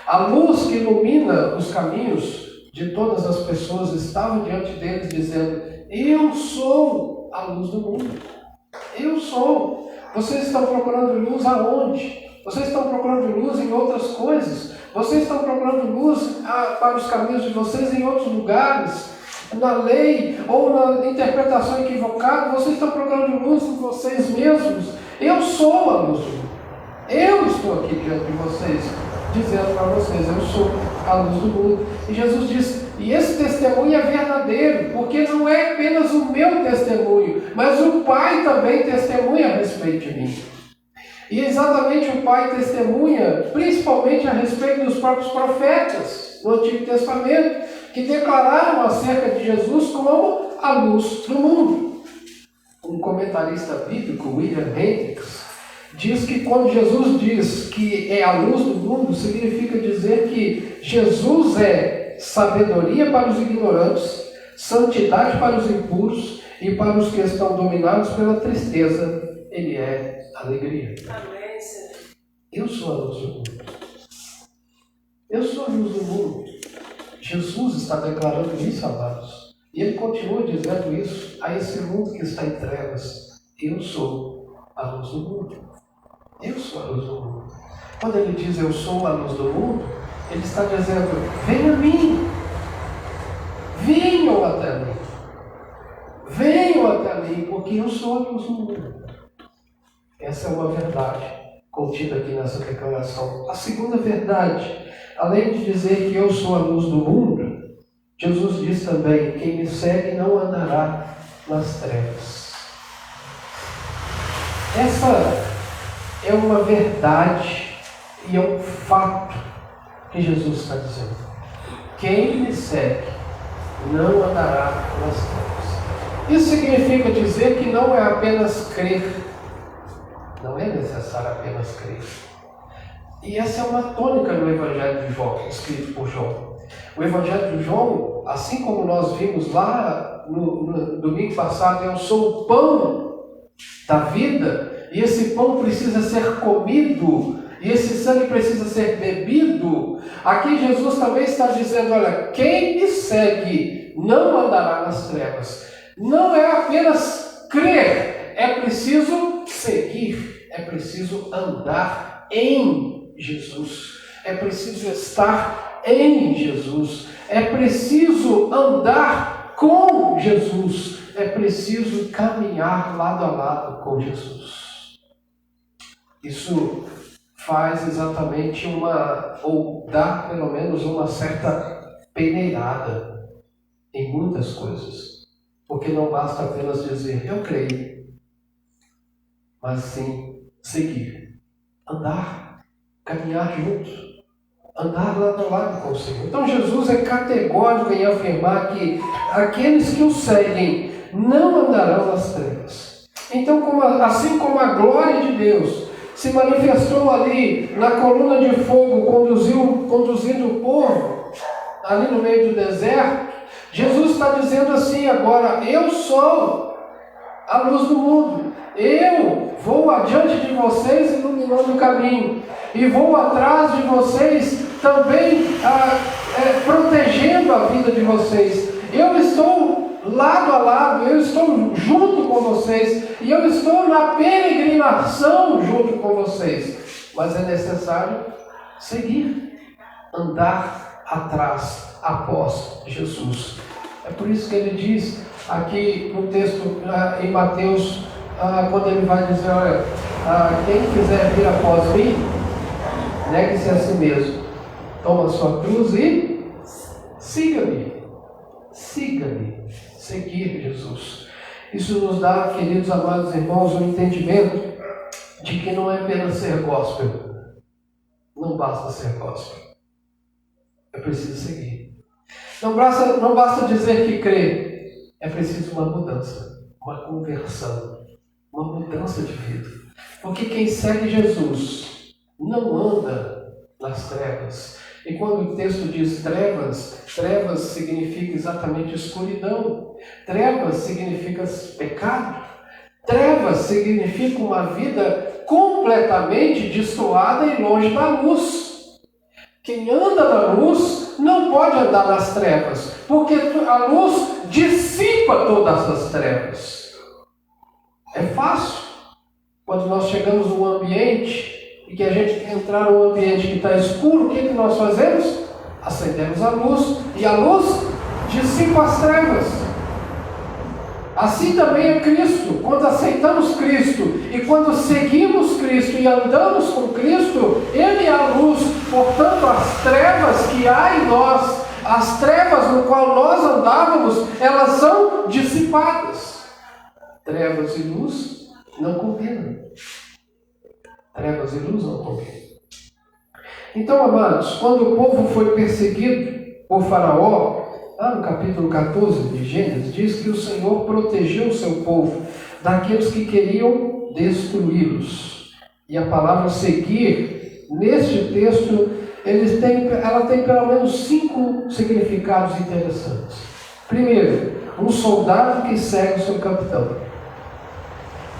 A luz que ilumina os caminhos de todas as pessoas estava diante deles, dizendo: eu sou a luz do mundo. Eu sou. Vocês estão procurando luz aonde? Vocês estão procurando luz em outras coisas. Vocês estão procurando luz para os caminhos de vocês em outros lugares, na lei ou na interpretação equivocada. Vocês estão procurando luz em vocês mesmos. Eu sou a luz do mundo. Eu estou aqui diante de vocês, dizendo para vocês: eu sou a luz do mundo. E Jesus diz: e esse testemunho é verdadeiro, porque não é apenas o meu testemunho, mas o Pai também testemunha a respeito de mim. E exatamente o Pai testemunha, principalmente a respeito dos próprios profetas no Antigo Testamento, que declararam acerca de Jesus como a luz do mundo. Um comentarista bíblico, William Hendricks, diz que quando Jesus diz que é a luz do mundo, significa dizer que Jesus é sabedoria para os ignorantes, santidade para os impuros e para os que estão dominados pela tristeza, ele é alegria. Amém, Senhor. Eu sou a luz do mundo. Eu sou a luz do mundo. Jesus está declarando isso, amados. E ele continua dizendo isso a esse mundo que está em trevas. Eu sou a luz do mundo. Eu sou a luz do mundo. Quando ele diz eu sou a luz do mundo, ele está dizendo: venha a mim. Venham até mim. Venham até mim, porque eu sou a luz do mundo. Essa é uma verdade contida aqui nessa declaração. A segunda verdade, além de dizer que eu sou a luz do mundo, Jesus diz também: quem me segue não andará nas trevas. Essa é uma verdade e é um fato que Jesus está dizendo. Quem me segue não andará nas trevas. Isso significa dizer que não é apenas crer. Não é necessário apenas crer. E essa é uma tônica no Evangelho de João, escrito por João. O Evangelho de João, assim como nós vimos lá no domingo passado, eu sou o pão da vida, e esse pão precisa ser comido, e esse sangue precisa ser bebido. Aqui Jesus também está dizendo: olha, quem me segue não andará nas trevas. Não é apenas crer, é preciso seguir, é preciso andar em Jesus, é preciso estar em Jesus, é preciso andar com Jesus, é preciso caminhar lado a lado com Jesus. Isso faz exatamente ou dá pelo menos uma certa peneirada em muitas coisas. Porque não basta apenas dizer eu creio, mas sim seguir, andar, caminhar juntos, andar lado a lado com o Senhor. Então Jesus é categórico em afirmar que aqueles que o seguem não andarão nas trevas. Então, assim como a glória de Deus se manifestou ali na coluna de fogo, conduzindo o povo ali no meio do deserto, Jesus está dizendo assim agora: eu sou a luz do mundo. Eu vou adiante de vocês iluminando o caminho. E vou atrás de vocês também protegendo a vida de vocês. Eu estou lado a lado, eu estou junto com vocês. E eu estou na peregrinação junto com vocês. Mas é necessário seguir, andar atrás, após Jesus. É por isso que ele diz aqui no texto em Mateus, quando ele vai dizer: olha, quem quiser vir após mim, negue-se a si mesmo, toma a sua cruz e siga-me. Siga-me. Seguir Jesus. Isso nos dá, queridos amados irmãos, um entendimento de que não é apenas ser gospel. Não basta ser gospel. É preciso seguir. Não basta dizer que crê. É preciso uma mudança, uma conversão, uma mudança de vida. Porque quem segue Jesus não anda nas trevas. E quando o texto diz trevas, trevas significa exatamente escuridão. Trevas significa pecado. Trevas significa uma vida completamente destoada e longe da luz. Quem anda na luz não pode andar nas trevas, porque a luz dissipa todas as trevas. É fácil. Quando nós chegamos num ambiente e que a gente quer entrar num ambiente que está escuro, o que nós fazemos? Acendemos a luz, e a luz dissipa as trevas. Assim também é Cristo. Quando aceitamos Cristo e quando seguimos Cristo e andamos com Cristo, Ele é a luz. Portanto, as trevas que há em nós, as trevas no qual nós andávamos, elas são dissipadas. Trevas e luz não combinam. Trevas e luz não combinam. Então, amados, quando o povo foi perseguido por Faraó, lá no capítulo 14 de Gênesis, diz que o Senhor protegeu o seu povo daqueles que queriam destruí-los. E a palavra seguir, neste texto, ela tem pelo menos 5 significados interessantes. Primeiro, um soldado que segue o seu capitão.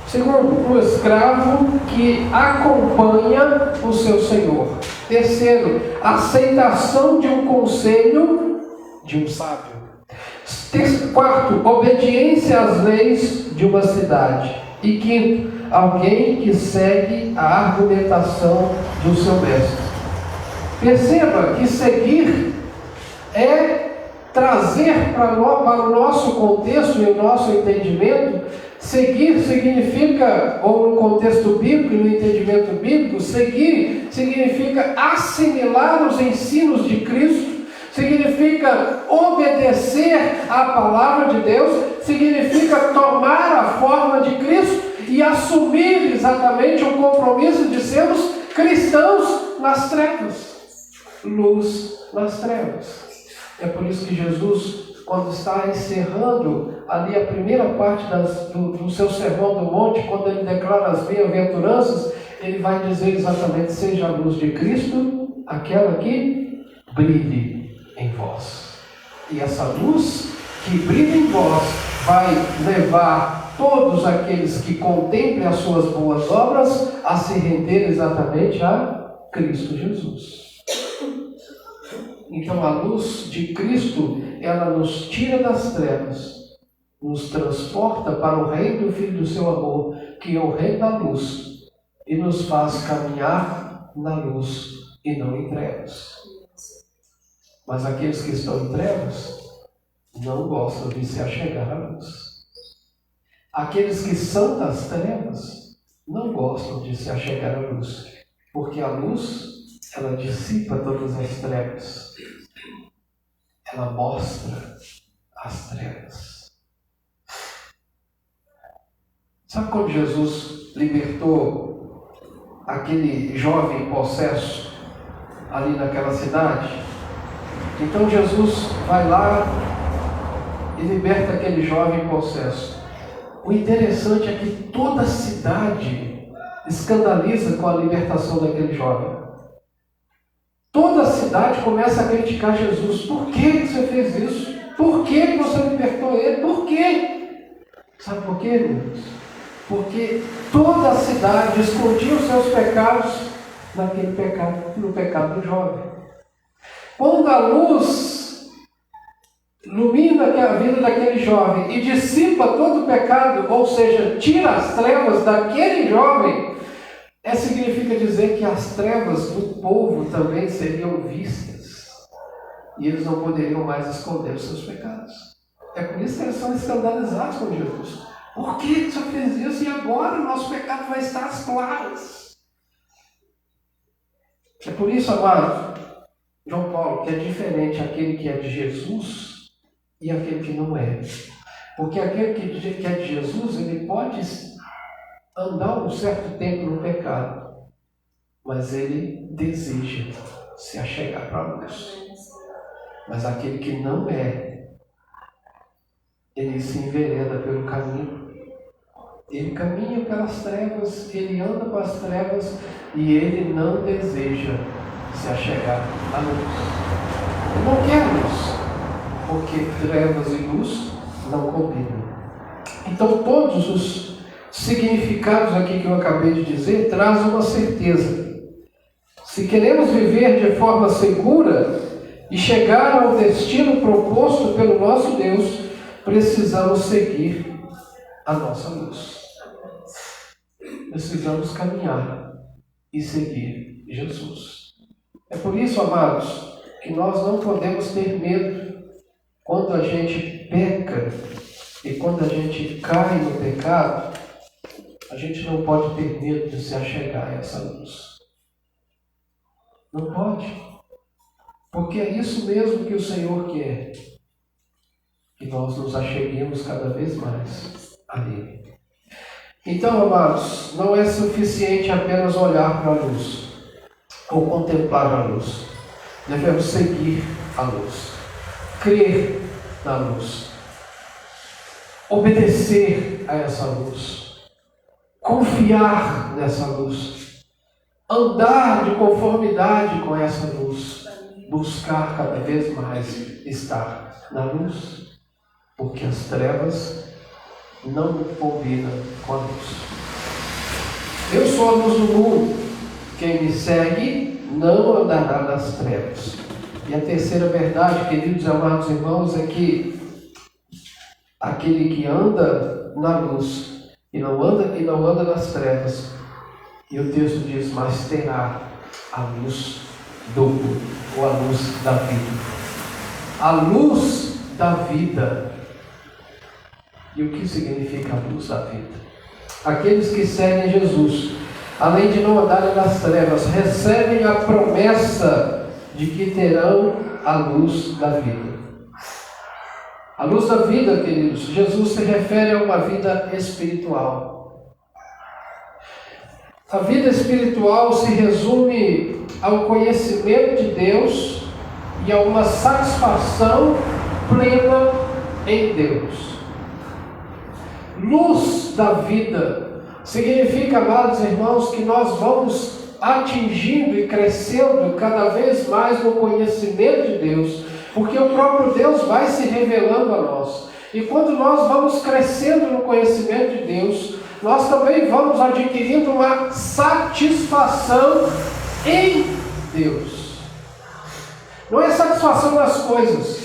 Segundo, um escravo que acompanha o seu senhor. Terceiro, aceitação de um conselho de um sábio. Quarto, obediência às leis de uma cidade. E quinto, alguém que segue a argumentação do seu mestre. Perceba que seguir é trazer para o nosso contexto e o nosso entendimento. Seguir significa, ou no contexto bíblico, no entendimento bíblico, seguir significa assimilar os ensinos de Cristo, significa obedecer à palavra de Deus, significa tomar a forma de Cristo e assumir exatamente o compromisso de sermos cristãos nas trevas, luz nas trevas. É por isso que Jesus, quando está encerrando ali a primeira parte do seu sermão do monte, quando ele declara as bem-aventuranças, ele vai dizer exatamente: seja a luz de Cristo aquela que brilhe em vós. E essa luz que brilha em vós vai levar todos aqueles que contemplem as suas boas obras a se render exatamente a Cristo Jesus. Então a luz de Cristo, ela nos tira das trevas, nos transporta para o reino do Filho do seu amor, que é o reino da luz, e nos faz caminhar na luz e não em trevas. Mas aqueles que estão em trevas não gostam de se achegar à luz. Aqueles que são das trevas não gostam de se achegar à luz, porque a luz, ela dissipa todas as trevas. Ela mostra as trevas. Sabe quando Jesus libertou aquele jovem possesso ali naquela cidade? Então Jesus vai lá e liberta aquele jovem possesso. O interessante é que toda a cidade escandaliza com a libertação daquele jovem. Toda a cidade começa a criticar Jesus. Por que você fez isso? Por que você libertou ele? Por quê? Sabe por quê, irmãos? Porque toda a cidade escondia os seus pecados naquele pecado, no pecado do jovem. Quando a luz ilumina a vida daquele jovem e dissipa todo o pecado, ou seja, tira as trevas daquele jovem, significa dizer que as trevas do povo também seriam vistas e eles não poderiam mais esconder os seus pecados. É por isso que eles são escandalizados com Jesus. Por que você fez isso? E agora o nosso pecado vai estar às claras. É por isso, amado, João Paulo, que é diferente aquele que é de Jesus e aquele que não é. Porque aquele que é de Jesus, ele pode andar um certo tempo no pecado, mas ele deseja se achegar para a luz. Mas aquele que não é, ele se envereda pelo caminho. Ele caminha pelas trevas, ele anda com as trevas e ele não deseja se achegar à luz. Ele não quer luz, porque trevas e luz não combinam. Então todos os significados aqui que eu acabei de dizer trazem uma certeza. Se queremos viver de forma segura e chegar ao destino proposto pelo nosso Deus, precisamos seguir a nossa luz. Precisamos caminhar e seguir Jesus. É por isso, amados, que nós não podemos ter medo quando a gente peca e quando a gente cai no pecado. A gente não pode ter medo de se achegar a essa luz. Não pode. Porque é isso mesmo que o Senhor quer. Que nós nos acheguemos cada vez mais a Ele. Então, amados, não é suficiente apenas olhar para a luz ou contemplar a luz. Devemos seguir a luz, crer na luz, obedecer a essa luz, confiar nessa luz, andar de conformidade com essa luz, buscar cada vez mais estar na luz, porque as trevas não combinam com a luz. Eu sou a luz do mundo. Quem me segue não andará nas trevas. E a terceira verdade, queridos e amados irmãos, é que aquele que anda na luz e não anda nas trevas, e o texto diz, mas terá a luz do mundo, ou a luz da vida. A luz da vida. E o que significa a luz da vida? Aqueles que seguem Jesus, além de não andarem nas trevas, recebem a promessa de que terão a luz da vida. A luz da vida, queridos, Jesus se refere a uma vida espiritual. A vida espiritual se resume ao conhecimento de Deus e a uma satisfação plena em Deus. Luz da vida significa, amados irmãos, que nós vamos atingindo e crescendo cada vez mais no conhecimento de Deus, porque o próprio Deus vai se revelando a nós. E quando nós vamos crescendo no conhecimento de Deus, nós também vamos adquirindo uma satisfação em Deus. Não é satisfação nas coisas,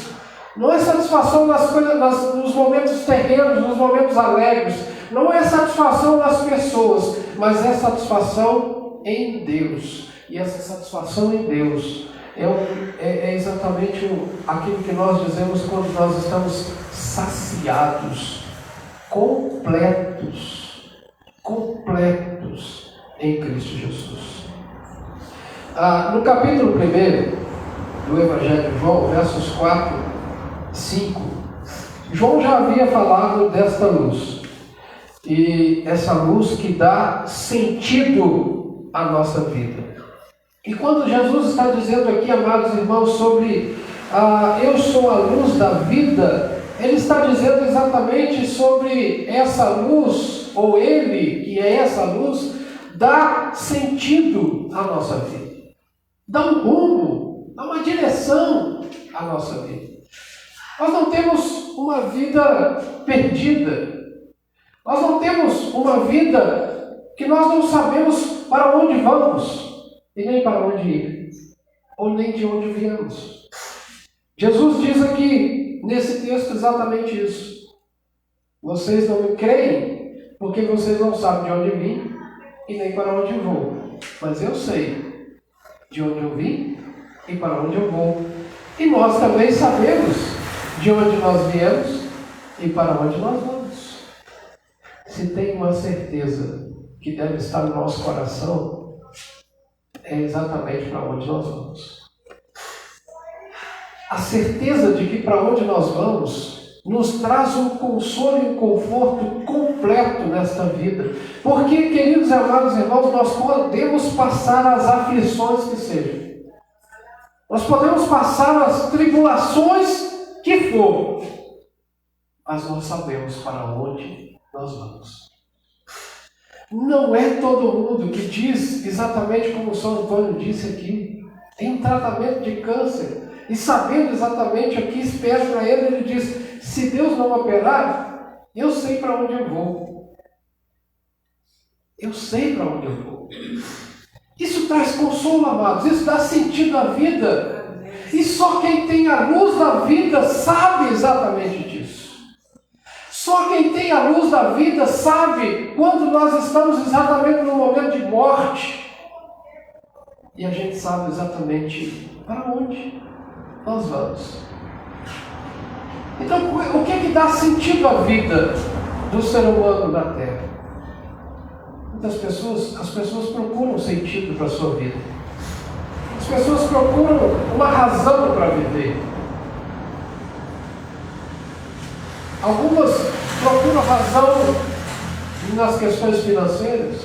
não é satisfação nas coisas, nos momentos terrenos, nos momentos alegres, não é satisfação nas pessoas, mas é satisfação em Deus. E essa satisfação em Deus é exatamente aquilo que nós dizemos quando nós estamos saciados, completos em Cristo Jesus. No capítulo 1 do Evangelho de João, versos 4, 5, João já havia falado desta luz. E essa luz que dá sentido à nossa vida. E quando Jesus está dizendo aqui, amados irmãos, sobre eu sou a luz da vida, Ele está dizendo exatamente sobre essa luz, ou Ele, que é essa luz, dá sentido à nossa vida. Dá um rumo, dá uma direção à nossa vida. Nós não temos uma vida perdida. Nós não temos uma vida que nós não sabemos para onde vamos e nem para onde ir, ou nem de onde viemos. Jesus diz aqui, nesse texto, exatamente isso. Vocês não me creem porque vocês não sabem de onde vim e nem para onde vou. Mas eu sei de onde eu vim e para onde eu vou. E nós também sabemos de onde nós viemos e para onde nós vamos. Se tem uma certeza que deve estar no nosso coração, é exatamente para onde nós vamos. A certeza de que para onde nós vamos nos traz um consolo e um conforto completo nesta vida. Porque, queridos e amados irmãos, nós podemos passar as aflições que sejam. Nós podemos passar as tribulações que for. Mas nós sabemos para onde nós vamos. Não é todo mundo que diz exatamente como São Antônio disse aqui. Tem um tratamento de câncer. E sabendo exatamente o que espera para ele diz, se Deus não operar, eu sei para onde eu vou. Eu sei para onde eu vou. Isso traz consolo, amados. Isso dá sentido à vida. E só quem tem a luz da vida sabe exatamente disso. Só quem tem a luz da vida sabe quando nós estamos exatamente no momento de morte. E a gente sabe exatamente para onde nós vamos. Então, o que é que dá sentido à vida do ser humano na Terra? Muitas pessoas, as pessoas procuram sentido para a sua vida. As pessoas procuram uma razão para viver. Algumas procuram razão nas questões financeiras,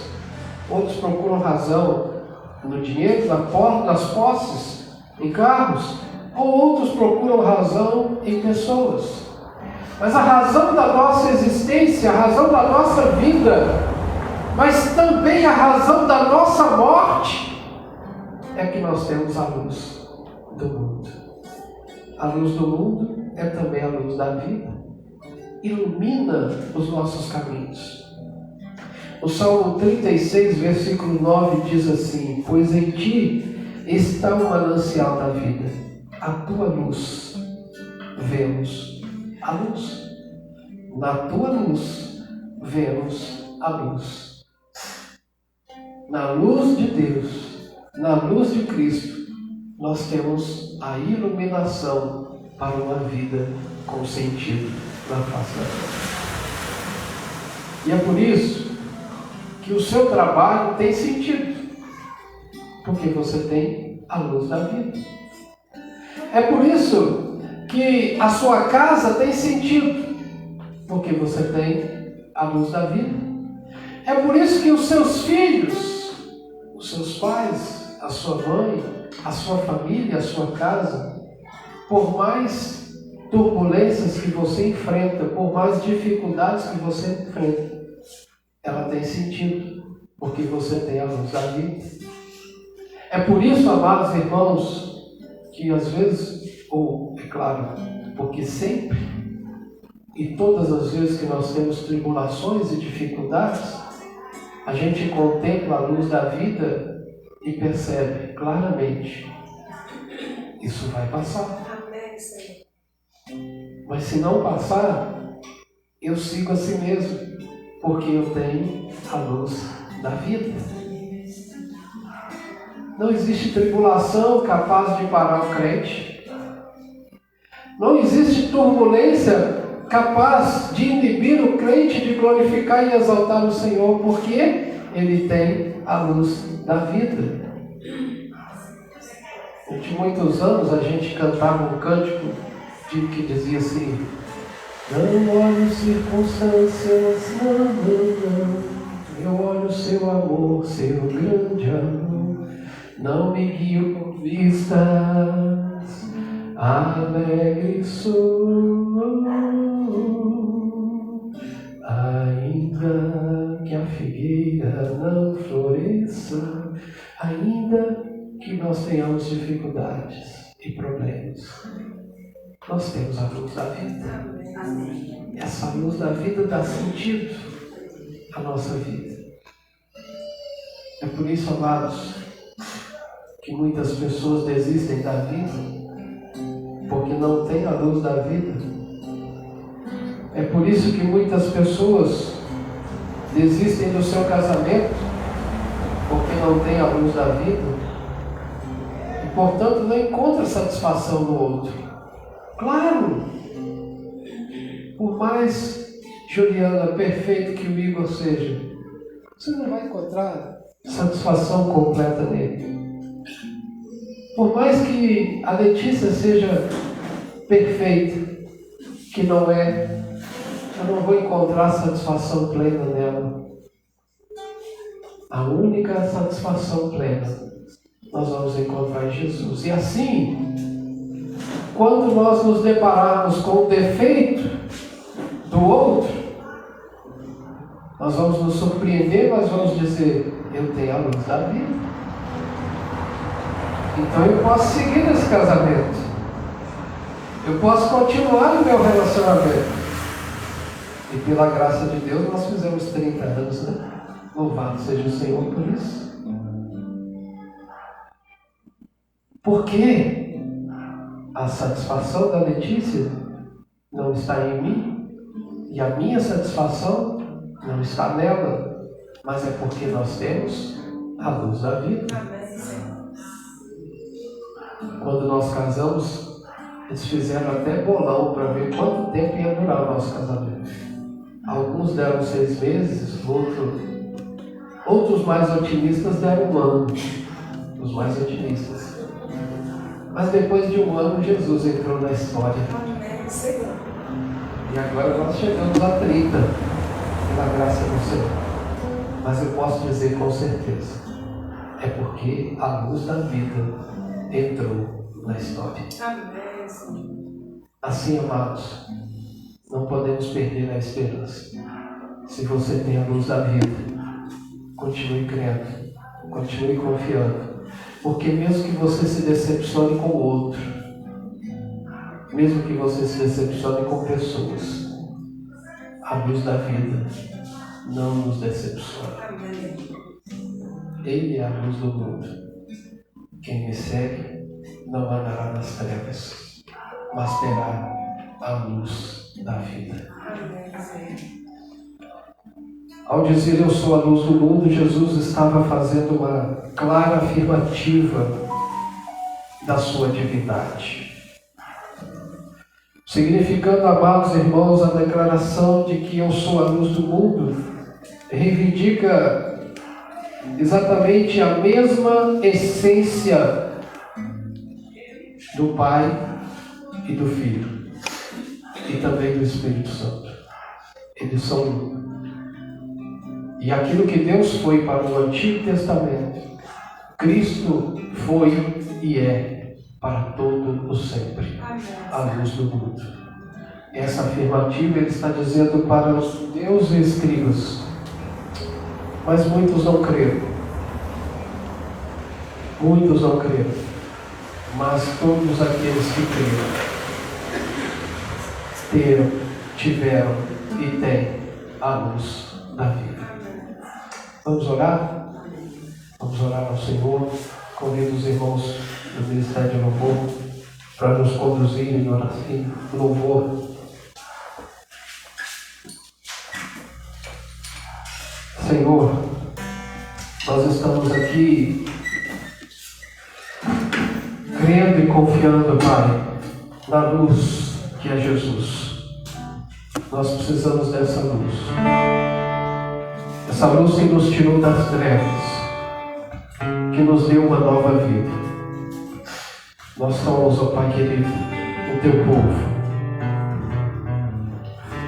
outros procuram razão no dinheiro, nas posses, em carros, ou outros procuram razão em pessoas. Mas a razão da nossa existência, a razão da nossa vida, mas também a razão da nossa morte, é que nós temos a luz do mundo. A luz do mundo é também a luz da vida. Ilumina os nossos caminhos. O Salmo 36, versículo 9 diz assim: pois em ti está o manancial da vida. A tua luz vemos a luz. Na tua luz vemos a luz. Na luz de Deus, na luz de Cristo, nós temos a iluminação para uma vida com sentido na face da terra. E é por isso que o seu trabalho tem sentido, porque você tem a luz da vida. É por isso que a sua casa tem sentido, porque você tem a luz da vida. É por isso que os seus filhos, os seus pais, a sua mãe, a sua família, a sua casa, por mais turbulências que você enfrenta, por mais dificuldades que você enfrenta, ela tem sentido, porque você tem a luz da vida. É por isso, amados irmãos, que às vezes, ou é claro, porque sempre, e todas as vezes que nós temos tribulações e dificuldades, a gente contempla a luz da vida e percebe claramente, isso vai passar. Mas se não passar, eu sigo assim mesmo, porque eu tenho a luz da vida. Não existe tribulação capaz de parar o crente. Não existe turbulência capaz de inibir o crente de glorificar e exaltar o Senhor, porque ele tem a luz da vida. Durante muitos anos a gente cantava um cântico que dizia assim: não olho circunstâncias, não. Eu olho seu amor, seu grande amor. Não me guio por vistas, alegre sou. Ainda que a figueira não floresça, ainda que nós tenhamos dificuldades e problemas, nós temos a luz da vida. Essa luz da vida dá sentido à nossa vida. É por isso, amados, que muitas pessoas desistem da vida, porque não têm a luz da vida. É por isso que muitas pessoas desistem do seu casamento, porque não têm a luz da vida, e portanto não encontram satisfação no outro. Claro, por mais, Juliana, perfeito que o Igor seja, você não vai encontrar satisfação completa nele. Por mais que a Letícia seja perfeita, que não é, eu não vou encontrar satisfação plena nela. A única satisfação plena nós vamos encontrar em Jesus. E assim, quando nós nos depararmos com o defeito do outro, nós vamos nos surpreender, nós vamos dizer: eu tenho a luz da vida. Então eu posso seguir nesse casamento. Eu posso continuar no meu relacionamento. E pela graça de Deus nós fizemos 30 anos, né? Louvado seja o Senhor por isso. Porque a satisfação da Letícia não está em mim, e a minha satisfação não está nela, mas é porque nós temos a luz da vida. Quando nós casamos, eles fizeram até bolão para ver quanto tempo ia durar o nosso casamento. Alguns deram 6 meses, outros mais otimistas deram 1 ano. Os mais otimistas. Mas depois de 1 ano, Jesus entrou na história. E agora nós chegamos a 30, pela graça do Senhor. Mas eu posso dizer com certeza, é porque a luz da vida entrou na história. Assim, amados, não podemos perder a esperança. Se você tem a luz da vida, continue crendo, continue confiando. Porque mesmo que você se decepcione com o outro, mesmo que você se decepcione com pessoas, a luz da vida não nos decepciona. Ele é a luz do mundo. Quem me segue não andará nas trevas, mas terá a luz da vida. Ao dizer eu sou a luz do mundo, Jesus estava fazendo uma clara afirmativa da sua divindade. Significando, amados irmãos, a declaração de que eu sou a luz do mundo, reivindica exatamente a mesma essência do Pai e do Filho, e também do Espírito Santo. Eles são um. E aquilo que Deus foi para o Antigo Testamento, Cristo foi e é para todo o sempre, a luz do mundo. Essa afirmativa ele está dizendo para os judeus e escribas, mas muitos não creram. Muitos não creram, mas todos aqueles que creram, tiveram e têm a luz da vida. Vamos orar? Vamos orar ao Senhor. Convido os irmãos do Ministério de Louvor para nos conduzirem em oração, em louvor. Senhor, nós estamos aqui crendo e confiando, Pai, na luz que é Jesus. Nós precisamos dessa luz. Essa luz que nos tirou das trevas, que nos deu uma nova vida. Nós somos, ó Pai querido, o Teu povo.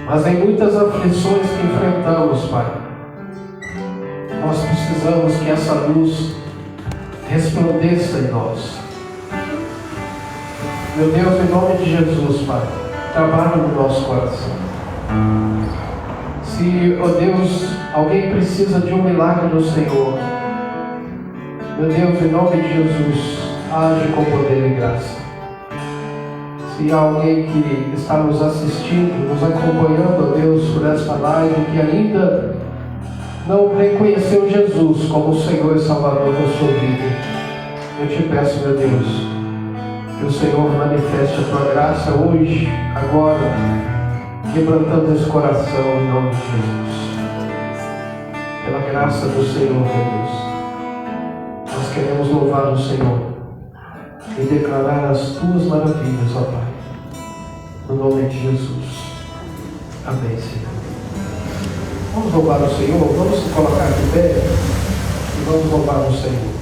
Mas em muitas aflições que enfrentamos, Pai, nós precisamos que essa luz resplandeça em nós. Meu Deus, em nome de Jesus, Pai, trabalha no nosso coração. Se, ó Deus, alguém precisa de um milagre do Senhor, meu Deus, em nome de Jesus, age com poder e graça. Se há alguém que está nos assistindo, nos acompanhando, ó Deus, por esta live, que ainda não reconheceu Jesus como Senhor e Salvador da sua vida, eu te peço, meu Deus, que o Senhor manifeste a tua graça hoje, agora, quebrantando esse coração em nome de Jesus. Pela graça do Senhor, meu Deus, nós queremos louvar o Senhor e declarar as tuas maravilhas, ó Pai, no nome de Jesus. Amém, Senhor. Vamos louvar o Senhor, vamos se colocar de pé e vamos louvar o Senhor.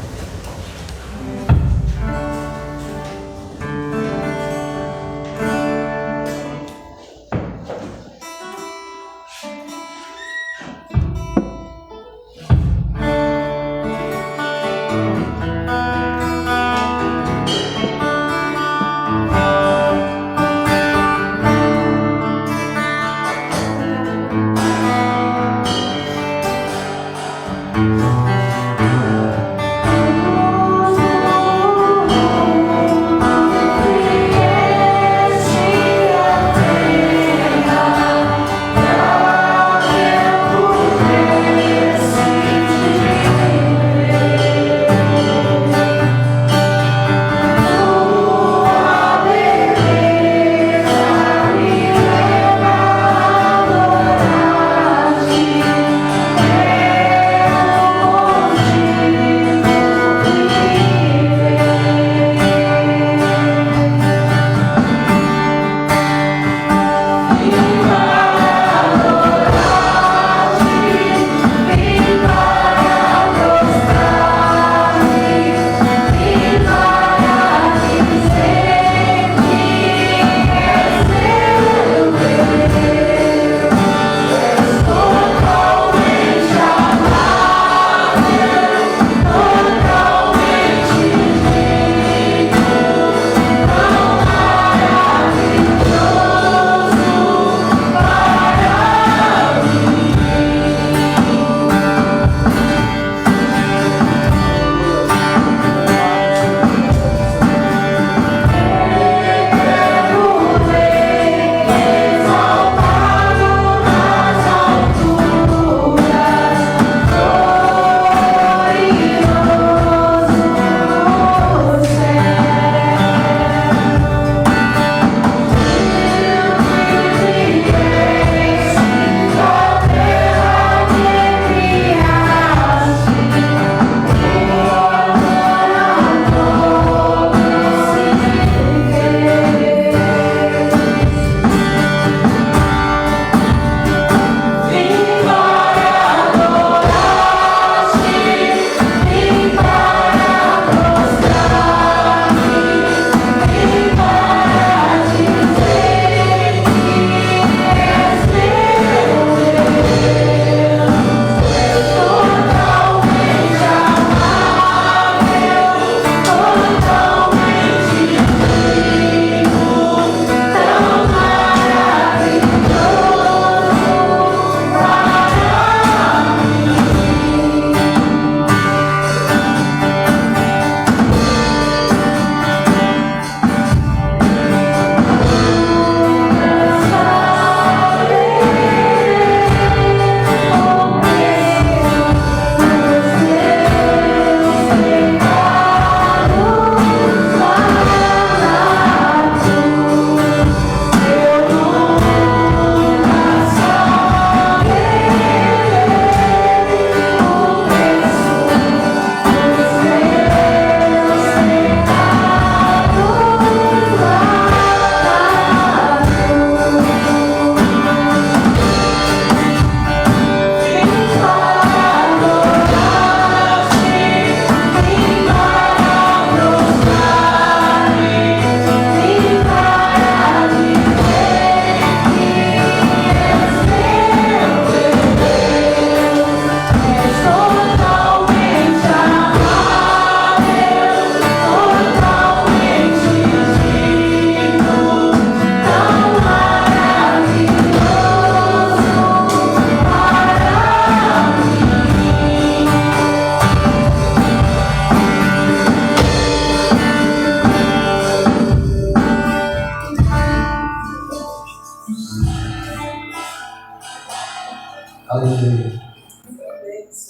Aleluia.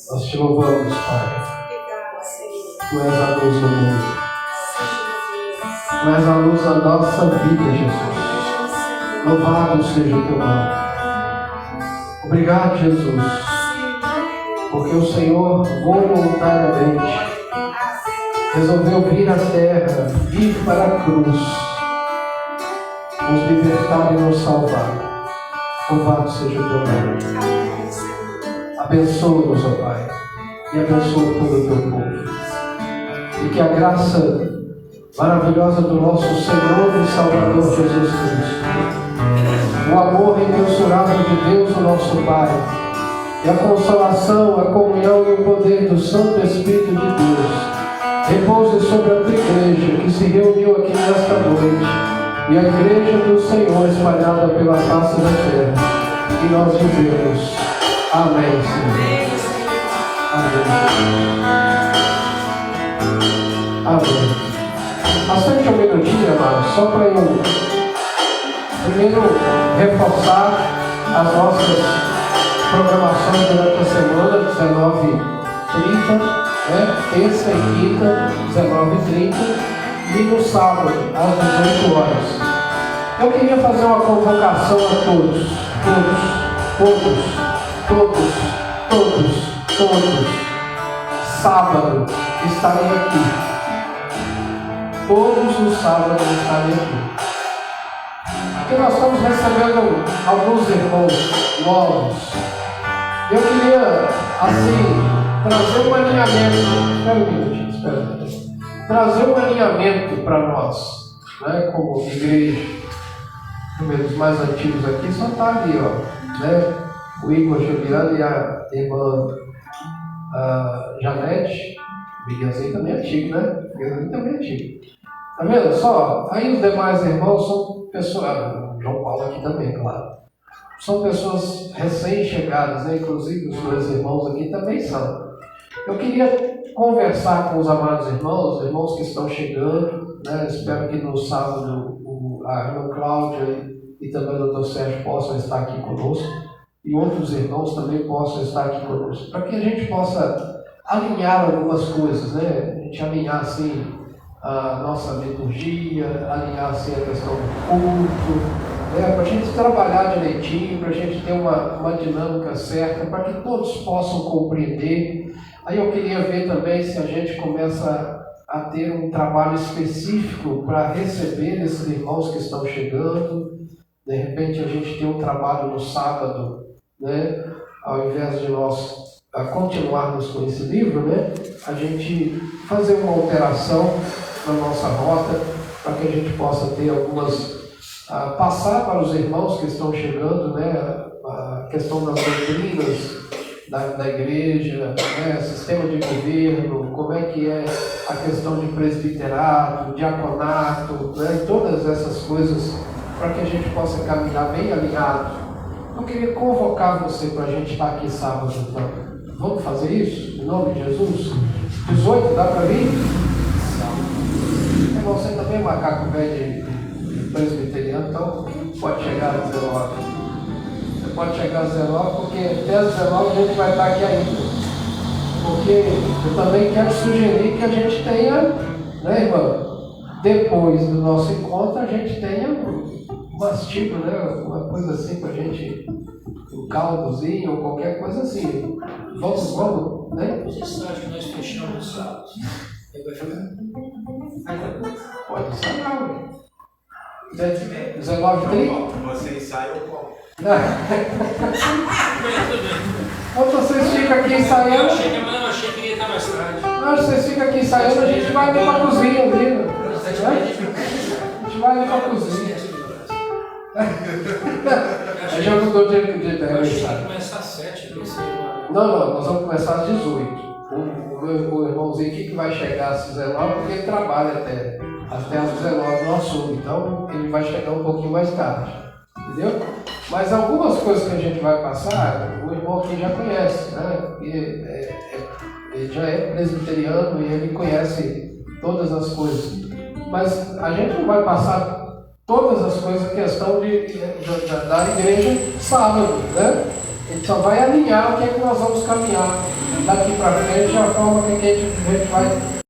Nós te louvamos, Pai. Tu és a luz do mundo. Tu és a luz da nossa vida, Jesus. Louvado seja o teu nome. Obrigado, Jesus, porque o Senhor voluntariamente resolveu vir à terra, vir para a cruz, nos libertar e nos salvar. Louvado seja o teu nome. Abençoa-nos, ó Pai, e abençoa todo o teu povo. E que a graça maravilhosa do nosso Senhor e Salvador Jesus Cristo, o amor imensurável de Deus, o nosso Pai, e a consolação, a comunhão e o poder do Santo Espírito de Deus repouse sobre a tua igreja que se reuniu aqui nesta noite, e a igreja do Senhor espalhada pela face da terra. E nós dizemos amém, Senhor. Amém. Amém. Aceite um minutinho, amado, só para eu primeiro reforçar as nossas programações durante a semana, 19h30, terça e quinta, 19h30, e no sábado, às 18 horas. Eu queria fazer uma convocação a todos. Sábado estarei aqui. Todos os sábados estarei aqui. Porque nós estamos recebendo alguns irmãos novos. Eu queria, assim, trazer um alinhamento. Espera um minutinho, espera. Trazer um alinhamento para nós, né, como igreja. Os mais antigos aqui só está ali, ó, né? O Igor Juliano e a irmã Janete. Miguelzinho também é antigo, né? Miguelzinho também é antigo. Tá vendo só? Aí os demais irmãos são pessoas, João Paulo aqui também, claro. São pessoas recém-chegadas, né? Inclusive os dois irmãos aqui também são. Eu queria conversar com os amados irmãos que estão chegando, né? Espero que no sábado a irmã Cláudia e também o Dr. Sérgio possam estar aqui conosco, e outros irmãos também possam estar aqui conosco, para que a gente possa alinhar algumas coisas, né? A gente alinhar assim a nossa liturgia, alinhar assim a questão do culto, né? Para a gente trabalhar direitinho, para a gente ter uma dinâmica certa, para que todos possam compreender. Aí eu queria ver também se a gente começa a ter um trabalho específico para receber esses irmãos que estão chegando. De repente a gente tem um trabalho no sábado, né? Ao invés de nós continuarmos com esse livro, né? A gente fazer uma alteração na nossa rota, para que a gente possa ter algumas, passar para os irmãos que estão chegando, né? A questão das doutrinas da igreja, né? Sistema de governo, como é que é a questão de presbiterato, diaconato, né? Todas essas coisas, para que a gente possa caminhar bem alinhado. Eu queria convocar você para a gente estar aqui sábado, então. Vamos fazer isso? Em nome de Jesus? 18, dá para vir? Você também é macaco velho de presbiteriano, então pode chegar às 19. Você pode chegar às 19, porque até às 19 a gente vai estar aqui ainda. Porque eu também quero sugerir que a gente tenha, né, irmão? Depois do nosso encontro, a gente tenha um mastigo, né? Uma coisa assim para a gente, um caldozinho ou qualquer coisa assim. Vamos, né? Os estágios nós fechamos no sábado. Aí vai ficar. Pode ensaiar, ué. 19h30? Você ensaia ou como? Quando vocês ficam aqui ensaiando. Eu achei que ia estar mais tarde. Não, vocês ficam aqui ensaiando, a gente vai ali para a cozinha ali, né? A gente vai ali para a cozinha. Aí já mudou de ideia. Eu achei que ia começar às 7, não sei. Não, nós vamos começar às 18. O irmãozinho aqui que vai chegar às 19, porque ele trabalha até às 19 no assunto, então ele vai chegar um pouquinho mais tarde, entendeu? Mas algumas coisas que a gente vai passar, o irmão aqui já conhece, né? Ele já é presbiteriano e ele conhece todas as coisas, mas a gente não vai passar todas as coisas, questão da igreja sábado, né? Ele só vai alinhar o que é que nós vamos caminhar daqui para frente, a forma que a gente vai